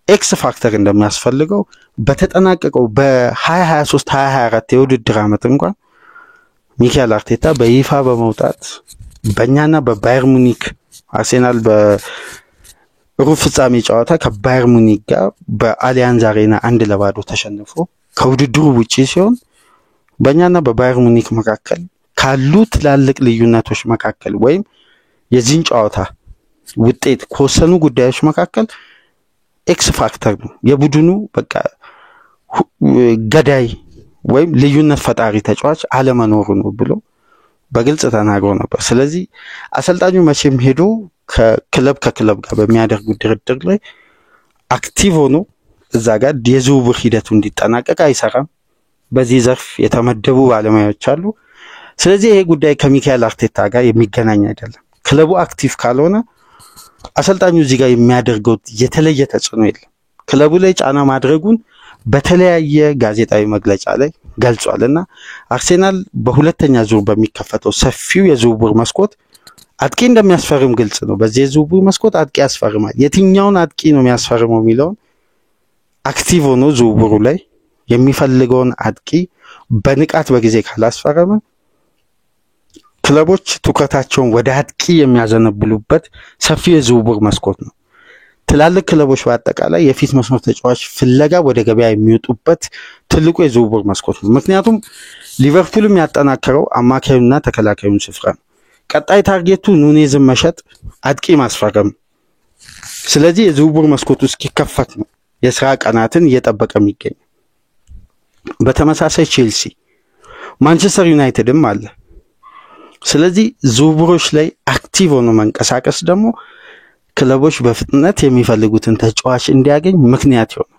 ኤክስ ፋክተር እንደሚያስፈልገው በተጠናቀቀው በ2023 2024 የውድድር ዓመት እንኳን ሚካኤል አርቴታ በይፋ በመውጣት በእኛና በባየር ሙኒክ አርሴናል በሩብ ፍጻሜ ጨዋታ ከባየር ሙኒክ ጋር በአሊያንዝ አሬና 1-0 ተሸንፎ ከውድድሩ ውጪ ሲሆን በእኛና በባየር ሙኒክ መካከል ካሉ ትላልቅ ልዩነቶች መካከል ወይም የዚህን ጨዋታ ውጤት ከወሰኑ ጉዳዮች መካከል ኤክስ ፋክተር ነው የቡድኑ በቃ ገዳይ ወይም ልዩነት ፈጣሪ ተጫዋች አለመኖሩ ነው ብሎ በግልጽ ተናግሮ ነበር ስለዚህ አሰልጣኙ መቼም ሄዶ ከክለብ ጋር በሚያደርጉት ድርድር ላይ አክቲቭ ሆኖ እዛ ጋር የዝውውር ሂደቱ እንዲጠናቀቅ አይሰራም በዚህ ዘርፍ የተመደቡ ባለሙያዎች አሉ ስለዚህ ይሄ ጉዳይ ከሚካኤል አርቴታ ጋር የሚገናኝ አይደለም። ክለቡ አክቲቭ ካልሆነ አሰልጣኙ እዚህ ጋር የሚያደርገው የተለየ ተጽዕኖ የለም። ክለቡ ላይ ጫና ማድረጉን በተለያየ ጋዜጣዊ መግለጫ ላይ ገልጿልና አርሴናል በሁለተኛ ዙር በሚከፈተው ሰፊው የዝውውር መስኮት አጥቂ እንደሚያስፈርም ግልጽ ነው። በዚህ የዝውውር መስኮት አጥቂ ያስፈርማል። የትኛውን አጥቂ ነው የሚያስፈርመው የሚለውን አክቲቭ ሆኖ ዝውውሩ ላይ የሚፈልገውን አጥቂ በንቃት በጊዜ ካላስፈረመ ክለቦች ትኩረታቸውን ወደ አጥቂ የሚያዘነብሉበት ሰፊ የዝውውር መስኮት ነው። ትላልቅ ክለቦች በአጠቃላይ የፊት መስመር ተጫዋች ፍለጋ ወደ ገበያ የሚወጡበት ትልቁ የዝውውር መስኮት ነው። ምክንያቱም ሊቨርፑልም ያጠናከረው አማካዩና ተከላካዩን ስፍራ ነው። ቀጣይ ታርጌቱ ኑኔዝን መሸጥ፣ አጥቂ ማስፈረም። ስለዚህ የዝውውር መስኮቱ እስኪከፈት ነው የስራ ቀናትን እየጠበቀ የሚገኝ። በተመሳሳይ ቼልሲ፣ ማንቸስተር ዩናይትድም አለ። ስለዚህ ዝውውሮች ላይ አክቲቭ ሆኖ መንቀሳቀስ ደግሞ ክለቦች በፍጥነት የሚፈልጉትን ተጫዋች እንዲያገኝ ምክንያት ይሆናል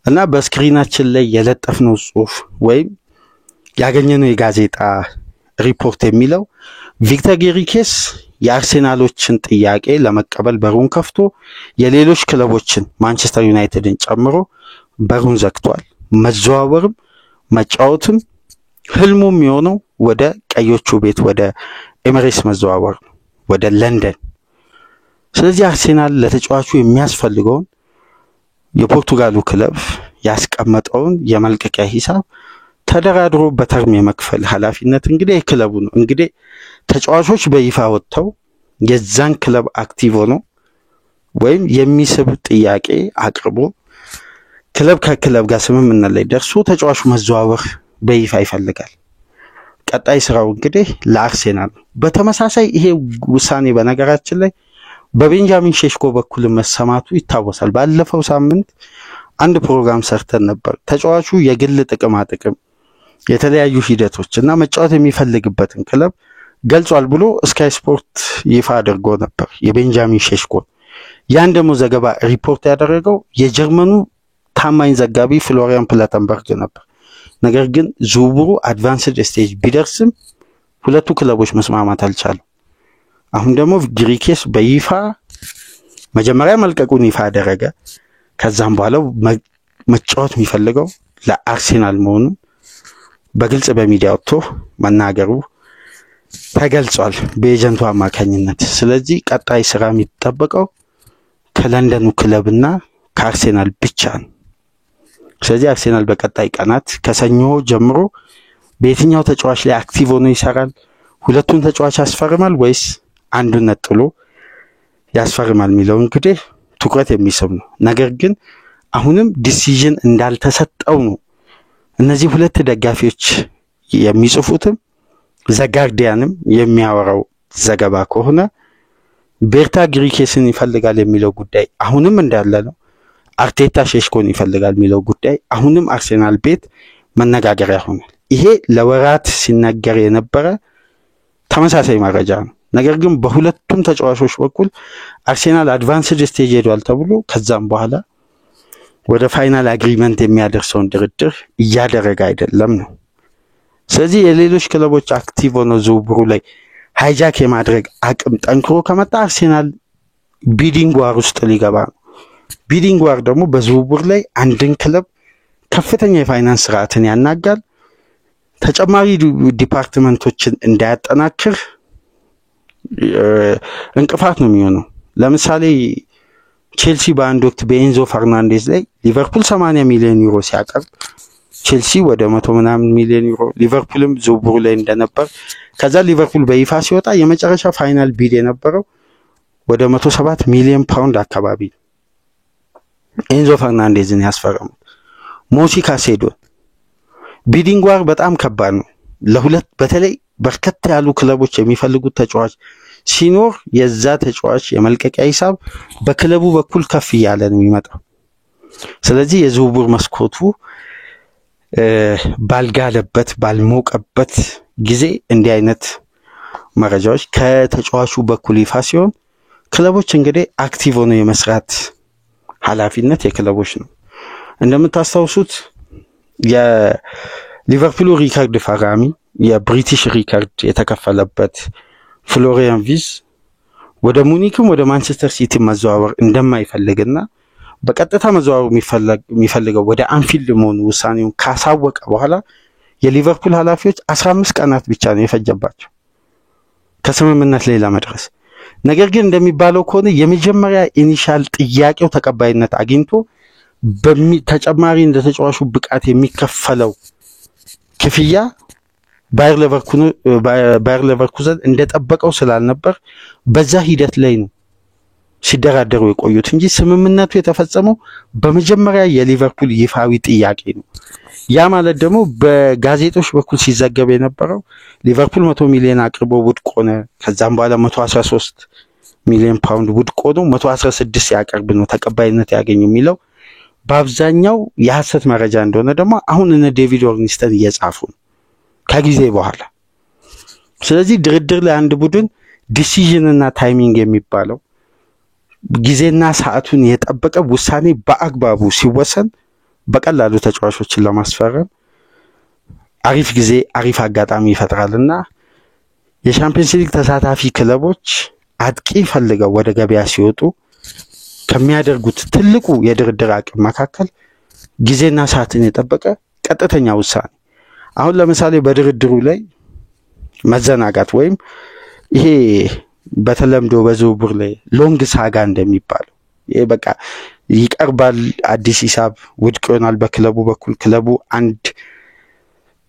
እና በስክሪናችን ላይ የለጠፍነው ጽሁፍ ወይም ያገኘነው የጋዜጣ ሪፖርት የሚለው ቪክተር ጊሪኬስ የአርሴናሎችን ጥያቄ ለመቀበል በሩን ከፍቶ የሌሎች ክለቦችን ማንቸስተር ዩናይትድን ጨምሮ በሩን ዘግቷል። መዘዋወርም መጫወትም ህልሙ የሚሆነው ወደ ቀዮቹ ቤት ወደ ኤሚሬትስ መዘዋወር ነው፣ ወደ ለንደን። ስለዚህ አርሴናል ለተጫዋቹ የሚያስፈልገውን የፖርቱጋሉ ክለብ ያስቀመጠውን የመልቀቂያ ሂሳብ ተደራድሮ በተርም የመክፈል ኃላፊነት እንግዲህ የክለቡ ነው። እንግዲህ ተጫዋቾች በይፋ ወጥተው የዛን ክለብ አክቲቭ ሆነው ወይም የሚስብ ጥያቄ አቅርቦ ክለብ ከክለብ ጋር ስምምነት ላይ ደርሶ ተጫዋቹ መዘዋወር በይፋ ይፈልጋል። ቀጣይ ስራው እንግዲህ ለአርሴናል ነው። በተመሳሳይ ይሄ ውሳኔ በነገራችን ላይ በቤንጃሚን ሼሽኮ በኩል መሰማቱ ይታወሳል። ባለፈው ሳምንት አንድ ፕሮግራም ሰርተን ነበር። ተጫዋቹ የግል ጥቅም የተለያዩ ሂደቶች እና መጫወት የሚፈልግበትን ክለብ ገልጿል ብሎ ስካይ ስፖርት ይፋ አድርጎ ነበር የቤንጃሚን ሼሽኮ። ያን ደግሞ ዘገባ ሪፖርት ያደረገው የጀርመኑ ታማኝ ዘጋቢ ፍሎሪያን ፕላተንበርግ ነበር። ነገር ግን ዝውውሩ አድቫንስድ ስቴጅ ቢደርስም ሁለቱ ክለቦች መስማማት አልቻሉም። አሁን ደግሞ ጊሪኬስ በይፋ መጀመሪያ መልቀቁን ይፋ አደረገ። ከዛም በኋላ መጫወት የሚፈልገው ለአርሴናል መሆኑን በግልጽ በሚዲያ ወጥቶ መናገሩ ተገልጿል በኤጀንቱ አማካኝነት። ስለዚህ ቀጣይ ስራ የሚጠበቀው ከለንደኑ ክለብና ከአርሴናል ብቻ ነው። ስለዚህ አርሴናል በቀጣይ ቀናት ከሰኞ ጀምሮ በየትኛው ተጫዋች ላይ አክቲቭ ሆኖ ይሰራል? ሁለቱን ተጫዋች ያስፈርማል ወይስ አንዱን ነጥሎ ያስፈርማል የሚለው እንግዲህ ትኩረት የሚስብ ነው። ነገር ግን አሁንም ዲሲዥን እንዳልተሰጠው ነው እነዚህ ሁለት ደጋፊዎች የሚጽፉትም ዘጋርዲያንም የሚያወራው ዘገባ ከሆነ ቤርታ ጊሪኬስን ይፈልጋል የሚለው ጉዳይ አሁንም እንዳለ ነው። አርቴታ ሼሽኮን ይፈልጋል የሚለው ጉዳይ አሁንም አርሴናል ቤት መነጋገሪያ ሆኗል። ይሄ ለወራት ሲነገር የነበረ ተመሳሳይ መረጃ ነው። ነገር ግን በሁለቱም ተጫዋቾች በኩል አርሴናል አድቫንስድ ስቴጅ ሄዷል ተብሎ ከዛም በኋላ ወደ ፋይናል አግሪመንት የሚያደርሰውን ድርድር እያደረገ አይደለም ነው። ስለዚህ የሌሎች ክለቦች አክቲቭ ሆነው ዝውውሩ ላይ ሃይጃክ የማድረግ አቅም ጠንክሮ ከመጣ አርሴናል ቢዲንግ ዋር ውስጥ ሊገባ ነው። ቢዲንግ ዋር ደግሞ በዝውውር ላይ አንድን ክለብ ከፍተኛ የፋይናንስ ስርዓትን ያናጋል። ተጨማሪ ዲፓርትመንቶችን እንዳያጠናክር እንቅፋት ነው የሚሆነው። ለምሳሌ ቼልሲ በአንድ ወቅት በኤንዞ ፈርናንዴዝ ላይ ሊቨርፑል 80 ሚሊዮን ዩሮ ሲያቀርብ ቼልሲ ወደ 100 ምናምን ሚሊዮን ዩሮ ሊቨርፑልም ዝውውሩ ላይ እንደነበር ከዛ ሊቨርፑል በይፋ ሲወጣ የመጨረሻ ፋይናል ቢድ የነበረው ወደ 107 ሚሊዮን ፓውንድ አካባቢ ኤንዞ ፈርናንዴዝን ያስፈረሙ። ሞሲ ካሴዶን ቢዲንግ ዋር በጣም ከባድ ነው። ለሁለት በተለይ በርከት ያሉ ክለቦች የሚፈልጉት ተጫዋች ሲኖር የዛ ተጫዋች የመልቀቂያ ሂሳብ በክለቡ በኩል ከፍ እያለ ነው የሚመጣው። ስለዚህ የዝውውር መስኮቱ ባልጋለበት ባልሞቀበት ጊዜ እንዲህ አይነት መረጃዎች ከተጫዋቹ በኩል ይፋ ሲሆን ክለቦች እንግዲህ አክቲቭ ሆነው የመስራት ኃላፊነት የክለቦች ነው። እንደምታስታውሱት የሊቨርፑል ሪካርድ ፈራሚ የብሪቲሽ ሪከርድ የተከፈለበት ፍሎሪያን ቪዝ ወደ ሙኒክም ወደ ማንቸስተር ሲቲ መዘዋወር እንደማይፈልግና በቀጥታ መዘዋወር የሚፈልገው ወደ አንፊልድ መሆኑ ውሳኔውን ካሳወቀ በኋላ የሊቨርፑል ኃላፊዎች 15 ቀናት ብቻ ነው የፈጀባቸው ከስምምነት ላይ ለመድረስ። ነገር ግን እንደሚባለው ከሆነ የመጀመሪያ ኢኒሻል ጥያቄው ተቀባይነት አግኝቶ ተጨማሪ እንደ ተጫዋቹ ብቃት የሚከፈለው ክፍያ ባየር ሌቨርኩዘን እንደጠበቀው ስላልነበር በዛ ሂደት ላይ ነው ሲደራደሩ የቆዩት እንጂ ስምምነቱ የተፈጸመው በመጀመሪያ የሊቨርፑል ይፋዊ ጥያቄ ነው። ያ ማለት ደግሞ በጋዜጦች በኩል ሲዘገብ የነበረው ሊቨርፑል 100 ሚሊዮን አቅርቦ ውድቅ ሆነ፣ ከዛም በኋላ 113 ሚሊዮን ፓውንድ ውድቅ ሆኖ 116 ያቀርብ ነው ተቀባይነት ያገኘው የሚለው በአብዛኛው የሐሰት መረጃ እንደሆነ ደግሞ አሁን እነ ዴቪድ ኦርኒስተን እየጻፉ ነው ከጊዜ በኋላ። ስለዚህ ድርድር ላይ አንድ ቡድን ዲሲዥን እና ታይሚንግ የሚባለው ጊዜና ሰዓቱን የጠበቀ ውሳኔ በአግባቡ ሲወሰን በቀላሉ ተጫዋቾችን ለማስፈረም አሪፍ ጊዜ አሪፍ አጋጣሚ ይፈጥራልና የሻምፒየንስ ሊግ ተሳታፊ ክለቦች አጥቂ ፈልገው ወደ ገበያ ሲወጡ ከሚያደርጉት ትልቁ የድርድር አቅም መካከል ጊዜና ሰዓትን የጠበቀ ቀጥተኛ ውሳኔ። አሁን ለምሳሌ በድርድሩ ላይ መዘናጋት ወይም ይሄ በተለምዶ በዝውውር ላይ ሎንግ ሳጋ እንደሚባለው ይሄ በቃ ይቀርባል፣ አዲስ ሂሳብ ውድቅ ይሆናል በክለቡ በኩል ክለቡ አንድ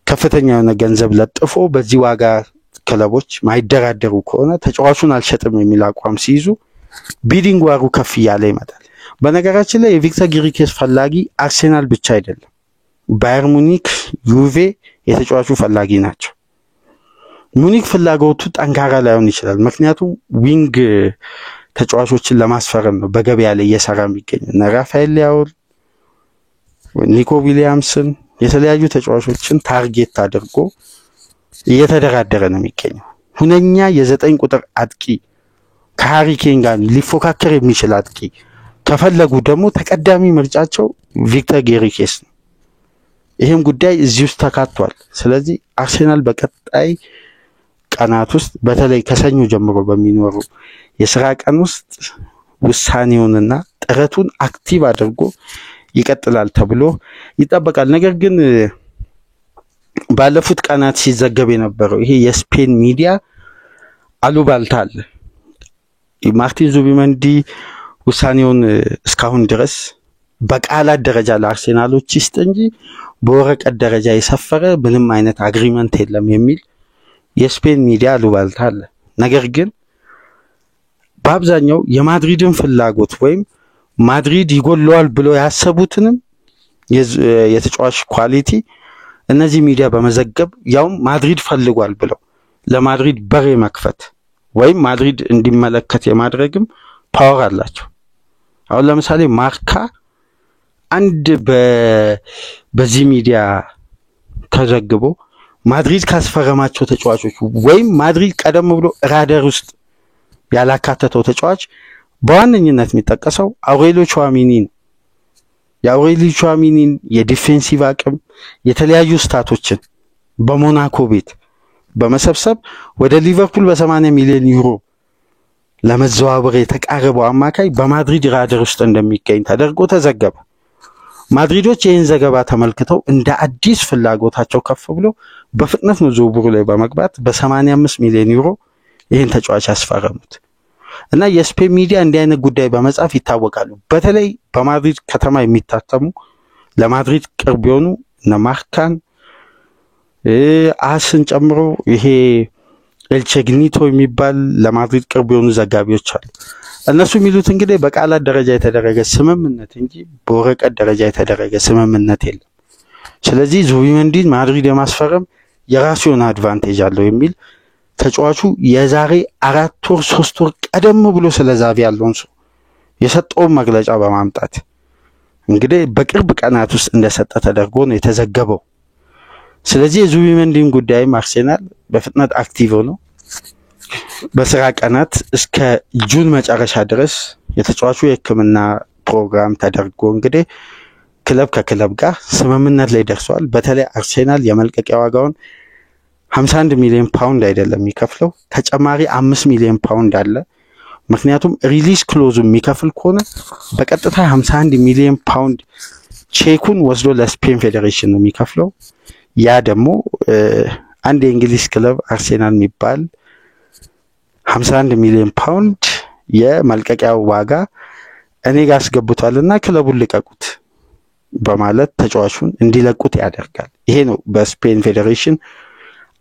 ከፍተኛ የሆነ ገንዘብ ለጥፎ በዚህ ዋጋ ክለቦች ማይደራደሩ ከሆነ ተጫዋቹን አልሸጥም የሚል አቋም ሲይዙ ቢዲንግ ዋሩ ከፍ ያለ ይመጣል። በነገራችን ላይ የቪክተር ጊሪኬስ ፈላጊ አርሴናል ብቻ አይደለም፣ ባየር ሙኒክ፣ ዩቬ የተጫዋቹ ፈላጊ ናቸው። ሙኒክ ፍላጎቱ ጠንካራ ላይሆን ይችላል፣ ምክንያቱም ዊንግ ተጫዋቾችን ለማስፈረም ነው በገበያ ላይ እየሰራ የሚገኘው። እነ ራፋኤል ሊያውል፣ ኒኮ ዊሊያምስን የተለያዩ ተጫዋቾችን ታርጌት አድርጎ እየተደራደረ ነው የሚገኘው። ሁነኛ የ9 ቁጥር አጥቂ ከሃሪኬን ጋር ሊፎካከር የሚችል አጥቂ ከፈለጉ ደግሞ ተቀዳሚ ምርጫቸው ቪክተር ጊሪኬስ ነው። ይሄም ጉዳይ እዚህ ውስጥ ተካቷል። ስለዚህ አርሴናል በቀጣይ ቀናት ውስጥ በተለይ ከሰኞ ጀምሮ በሚኖሩ የሥራ ቀን ውስጥ ውሳኔውንና ጥረቱን አክቲቭ አድርጎ ይቀጥላል ተብሎ ይጠበቃል። ነገር ግን ባለፉት ቀናት ሲዘገብ የነበረው ይሄ የስፔን ሚዲያ አሉባልታ አለ። ማርቲን ዙቢመንዲ ውሳኔውን እስካሁን ድረስ በቃላት ደረጃ ለአርሴናሎች ይስጥ እንጂ በወረቀት ደረጃ የሰፈረ ምንም አይነት አግሪመንት የለም የሚል የስፔን ሚዲያ አሉባልታ አለ። ነገር ግን በአብዛኛው የማድሪድን ፍላጎት ወይም ማድሪድ ይጎለዋል ብሎ ያሰቡትንም የተጫዋች ኳሊቲ እነዚህ ሚዲያ በመዘገብ ያውም ማድሪድ ፈልጓል ብለው ለማድሪድ በሬ መክፈት ወይም ማድሪድ እንዲመለከት የማድረግም ፓወር አላቸው። አሁን ለምሳሌ ማርካ አንድ በዚህ ሚዲያ ተዘግቦ ማድሪድ ካስፈረማቸው ተጫዋቾች ወይም ማድሪድ ቀደም ብሎ ራዳር ውስጥ ያላካተተው ተጫዋች በዋነኝነት የሚጠቀሰው አውሬሊዮ ቹዋሚኒ ነው። የአውሬሊዮ ቹዋሚኒን የዲፌንሲቭ አቅም የተለያዩ ስታቶችን በሞናኮ ቤት በመሰብሰብ ወደ ሊቨርፑል በ80 ሚሊዮን ዩሮ ለመዘዋወር የተቃረበው አማካይ በማድሪድ ራዳር ውስጥ እንደሚገኝ ተደርጎ ተዘገበ። ማድሪዶች ይህን ዘገባ ተመልክተው እንደ አዲስ ፍላጎታቸው ከፍ ብሎ በፍጥነት ነው ዝውውሩ ላይ በመግባት በ85 ሚሊዮን ዩሮ ይህን ተጫዋች ያስፈረሙት እና የስፔን ሚዲያ እንዲህ አይነት ጉዳይ በመጻፍ ይታወቃሉ። በተለይ በማድሪድ ከተማ የሚታተሙ ለማድሪድ ቅርብ የሆኑ እነ ማርካን አስን ጨምሮ ይሄ ኤልቼግኒቶ የሚባል ለማድሪድ ቅርብ የሆኑ ዘጋቢዎች አሉ። እነሱ የሚሉት እንግዲህ በቃላት ደረጃ የተደረገ ስምምነት እንጂ በወረቀት ደረጃ የተደረገ ስምምነት የለም። ስለዚህ ዙቢመንዲን ማድሪድ የማስፈረም የራሱ የሆነ አድቫንቴጅ አለው የሚል ተጫዋቹ የዛሬ 4 ወር 3 ወር ቀደም ብሎ ስለ ዛቪ አሎንሶ የሰጠውን መግለጫ በማምጣት እንግዲህ በቅርብ ቀናት ውስጥ እንደሰጠ ተደርጎ ነው የተዘገበው። ስለዚህ የዙቢመንዲን ጉዳይም አርሴናል በፍጥነት አክቲቭ ነው በስራ ቀናት እስከ ጁን መጨረሻ ድረስ የተጫዋቹ የሕክምና ፕሮግራም ተደርጎ እንግዲህ ክለብ ከክለብ ጋር ስምምነት ላይ ደርሷል። በተለይ አርሴናል የመልቀቂያ ዋጋውን 51 ሚሊዮን ፓውንድ አይደለም የሚከፍለው ተጨማሪ 5 ሚሊዮን ፓውንድ አለ። ምክንያቱም ሪሊዝ ክሎዙ የሚከፍል ከሆነ በቀጥታ 51 ሚሊዮን ፓውንድ ቼኩን ወስዶ ለስፔን ፌዴሬሽን ነው የሚከፍለው። ያ ደግሞ አንድ የእንግሊዝ ክለብ አርሴናል የሚባል 51 ሚሊዮን ፓውንድ የመልቀቂያው ዋጋ እኔ ጋር አስገብቷልና ክለቡን ልቀቁት በማለት ተጫዋቹን እንዲለቁት ያደርጋል። ይሄ ነው በስፔን ፌዴሬሽን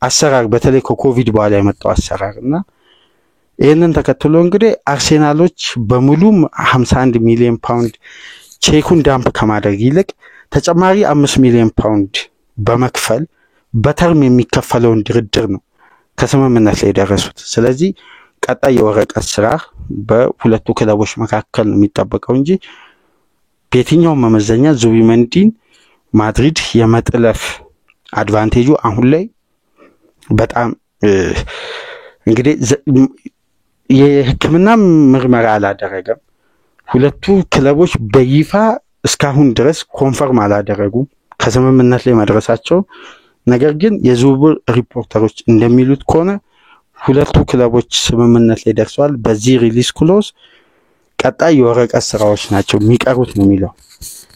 አሰራር በተለይ ከኮቪድ በኋላ የመጣው አሰራርና ይሄንን ተከትሎ እንግዲህ አርሴናሎች በሙሉ 51 ሚሊዮን ፓውንድ ቼኩን ዳምፕ ከማድረግ ይልቅ ተጨማሪ 5 ሚሊዮን ፓውንድ በመክፈል በተርም የሚከፈለውን ድርድር ነው ከስምምነት ላይ ደረሱት። ስለዚህ ቀጣይ የወረቀት ስራ በሁለቱ ክለቦች መካከል ነው የሚጠበቀው እንጂ በየትኛው መመዘኛ ዙቢሜንዲን ማድሪድ የመጥለፍ አድቫንቴጁ አሁን ላይ በጣም እንግዲህ የሕክምና ምርመራ አላደረገም። ሁለቱ ክለቦች በይፋ እስካሁን ድረስ ኮንፈርም አላደረጉም ከስምምነት ላይ መድረሳቸው። ነገር ግን የዝውውር ሪፖርተሮች እንደሚሉት ከሆነ ሁለቱ ክለቦች ስምምነት ላይ ደርሰዋል። በዚህ ሪሊዝ ክሎዝ ቀጣይ የወረቀት ስራዎች ናቸው የሚቀሩት ነው የሚለው።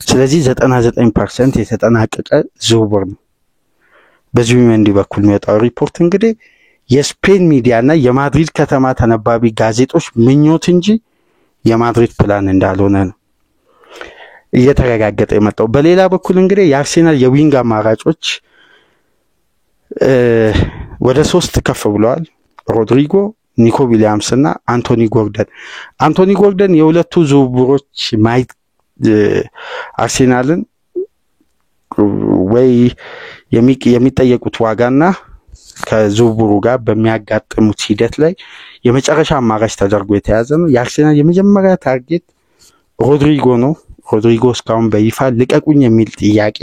ስለዚህ 99% የተጠናቀቀ ዝውውር ነው። በዙቢሜንዲ በኩል የሚወጣው ሪፖርት እንግዲህ የስፔን ሚዲያና የማድሪድ ከተማ ተነባቢ ጋዜጦች ምኞት እንጂ የማድሪድ ፕላን እንዳልሆነ ነው እየተረጋገጠ የመጣው። በሌላ በኩል እንግዲህ የአርሴናል የዊንግ አማራጮች ወደ 3 ከፍ ብለዋል። ሮድሪጎ፣ ኒኮ ዊሊያምስ እና አንቶኒ ጎርደን። አንቶኒ ጎርደን የሁለቱ ዝውውሮች አርሴናልን ወይ የሚጠየቁት ዋጋና ከዝውውሩ ጋር በሚያጋጥሙት ሂደት ላይ የመጨረሻ አማራጭ ተደርጎ የተያዘ ነው። የአርሴናል የመጀመሪያ ታርጌት ሮድሪጎ ነው። ሮድሪጎ እስካሁን በይፋ ልቀቁኝ የሚል ጥያቄ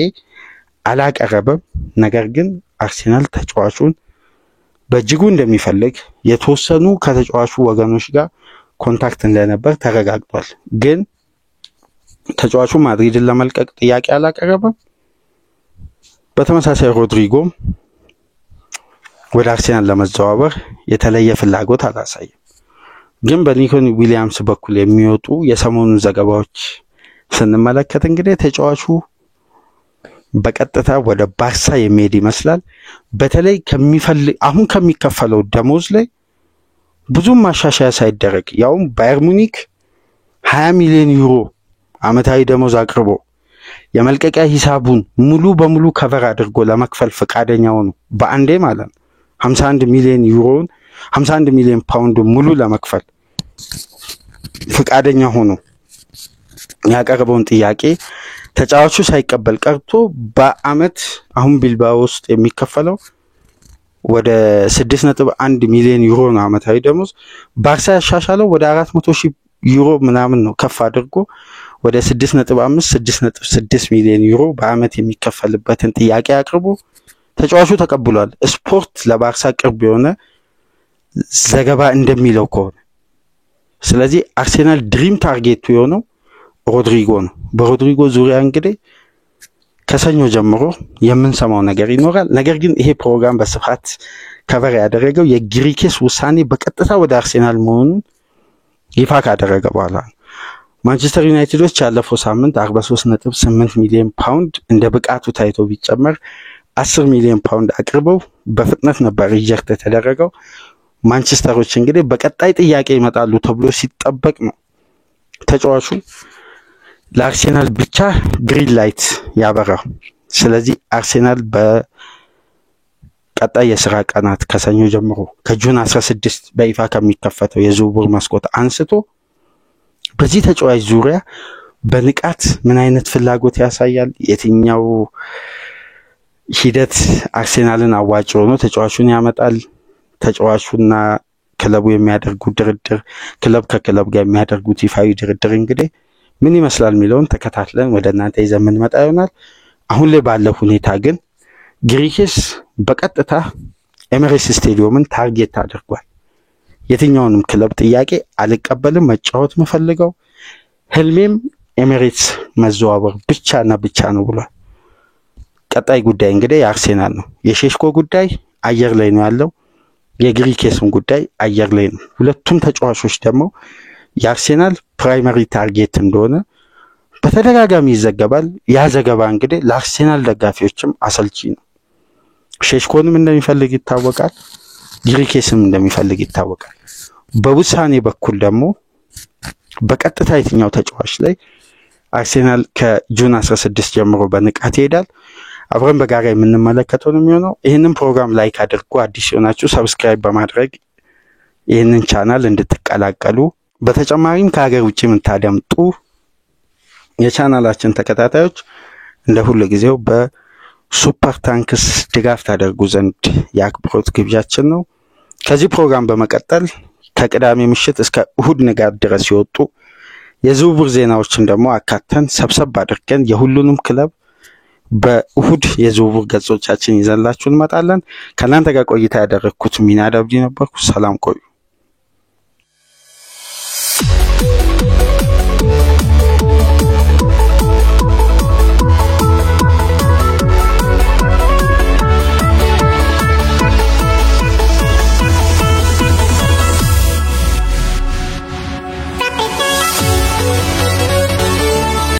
አላቀረበም። ነገር ግን አርሴናል ተጫዋቹን በእጅጉ እንደሚፈልግ የተወሰኑ ከተጫዋቹ ወገኖች ጋር ኮንታክት እንደነበር ተረጋግጧል። ግን ተጫዋቹ ማድሪድን ለመልቀቅ ጥያቄ አላቀረበም። በተመሳሳይ ሮድሪጎም ወደ አርሴናል ለመዘዋወር የተለየ ፍላጎት አላሳየም። ግን በኒኮ ዊሊያምስ በኩል የሚወጡ የሰሞኑን ዘገባዎች ስንመለከት እንግዲህ ተጫዋቹ በቀጥታ ወደ ባርሳ የሚሄድ ይመስላል። በተለይ አሁን ከሚከፈለው ደሞዝ ላይ ብዙም ማሻሻያ ሳይደረግ ያውም ባየር ሙኒክ 20 ሚሊዮን ዩሮ አመታዊ ደሞዝ አቅርቦ የመልቀቂያ ሂሳቡን ሙሉ በሙሉ ከቨር አድርጎ ለመክፈል ፈቃደኛ ሆኖ በአንዴ ማለት ነው 51 ሚሊዮን ዩሮን 51 ሚሊዮን ፓውንድ ሙሉ ለመክፈል ፈቃደኛ ሆኖ ያቀረበውን ጥያቄ ተጫዋቹ ሳይቀበል ቀርቶ በአመት አሁን ቢልባኦ ውስጥ የሚከፈለው ወደ 6.1 ሚሊዮን ዩሮ ነው አመታዊ ደሞዝ። ባርሳ ያሻሻለው ወደ 400,000 ዩሮ ምናምን ነው ከፍ አድርጎ ወደ 6.6 ሚሊዮን ዩሮ በአመት የሚከፈልበትን ጥያቄ አቅርቦ ተጫዋቹ ተቀብሏል። ስፖርት ለባርሳ ቅርብ የሆነ ዘገባ እንደሚለው ከሆነ ስለዚህ አርሴናል ድሪም ታርጌቱ የሆነው ሮድሪጎ ነው። በሮድሪጎ ዙሪያ እንግዲህ ከሰኞ ጀምሮ የምንሰማው ነገር ይኖራል። ነገር ግን ይሄ ፕሮግራም በስፋት ከቨር ያደረገው የግሪኬስ ውሳኔ በቀጥታ ወደ አርሴናል መሆኑን ይፋ ካደረገ በኋላ ማንቸስተር ዩናይትዶች ያለፈው ሳምንት 43.8 ሚሊዮን ፓውንድ እንደ ብቃቱ ታይቶ ቢጨመር 10 ሚሊዮን ፓውንድ አቅርበው በፍጥነት ነበር ሪጀክት የተደረገው። ማንቸስተሮች እንግዲህ በቀጣይ ጥያቄ ይመጣሉ ተብሎ ሲጠበቅ ነው ተጫዋቹ ለአርሴናል ብቻ ግሪን ላይት ያበራው። ስለዚህ አርሴናል በቀጣይ የስራ ቀናት ከሰኞ ጀምሮ ከጁን 16 በይፋ ከሚከፈተው የዝውውር መስኮት አንስቶ በዚህ ተጫዋች ዙሪያ በንቃት ምን አይነት ፍላጎት ያሳያል፣ የትኛው ሂደት አርሴናልን አዋጭ ሆኖ ተጫዋቹን ያመጣል፣ ተጫዋቹና ክለቡ የሚያደርጉት ድርድር፣ ክለብ ከክለብ ጋር የሚያደርጉት ይፋዊ ድርድር እንግዲህ ምን ይመስላል የሚለውን ተከታትለን ወደ እናንተ ይዘን የምንመጣ ይሆናል። አሁን ላይ ባለው ሁኔታ ግን ግሪኬስ በቀጥታ ኤሚሬትስ ስቴዲየምን ታርጌት አድርጓል። የትኛውንም ክለብ ጥያቄ አልቀበልም፣ መጫወት መፈልገው ህልሜም ኤሚሬትስ መዘዋወር ብቻና ብቻ ነው ብሏል። ቀጣይ ጉዳይ እንግዲህ የአርሴናል ነው። የሼሽኮ ጉዳይ አየር ላይ ነው ያለው። የግሪኬስም ጉዳይ አየር ላይ ነው። ሁለቱም ተጫዋቾች ደግሞ የአርሴናል ፕራይመሪ ታርጌት እንደሆነ በተደጋጋሚ ይዘገባል። ያ ዘገባ እንግዲህ ለአርሴናል ደጋፊዎችም አሰልቺ ነው። ሼሽኮንም እንደሚፈልግ ይታወቃል፣ ግሪኬስም እንደሚፈልግ ይታወቃል። በውሳኔ በኩል ደግሞ በቀጥታ የትኛው ተጫዋች ላይ አርሴናል ከጁን 16 ጀምሮ በንቃት ይሄዳል አብረን በጋራ የምንመለከተው ነው የሚሆነው። ይህንን ፕሮግራም ላይክ አድርጉ፣ አዲስ የሆናችሁ ሰብስክራይብ በማድረግ ይህንን ቻናል እንድትቀላቀሉ፣ በተጨማሪም ከሀገር ውጭ የምታደምጡ የቻናላችን ተከታታዮች እንደ ሁሉ ጊዜው በሱፐር ታንክስ ድጋፍ ታደርጉ ዘንድ የአክብሮት ግብዣችን ነው። ከዚህ ፕሮግራም በመቀጠል ከቅዳሜ ምሽት እስከ እሁድ ንጋት ድረስ ሲወጡ የዝውውር ዜናዎችን ደግሞ አካተን ሰብሰብ አድርገን የሁሉንም ክለብ በእሁድ የዝውውር ገጾቻችን ይዘንላችሁ እንመጣለን። ከእናንተ ጋር ቆይታ ያደረኩት ሚና ዳብዲ ነበርኩ። ሰላም ቆዩ።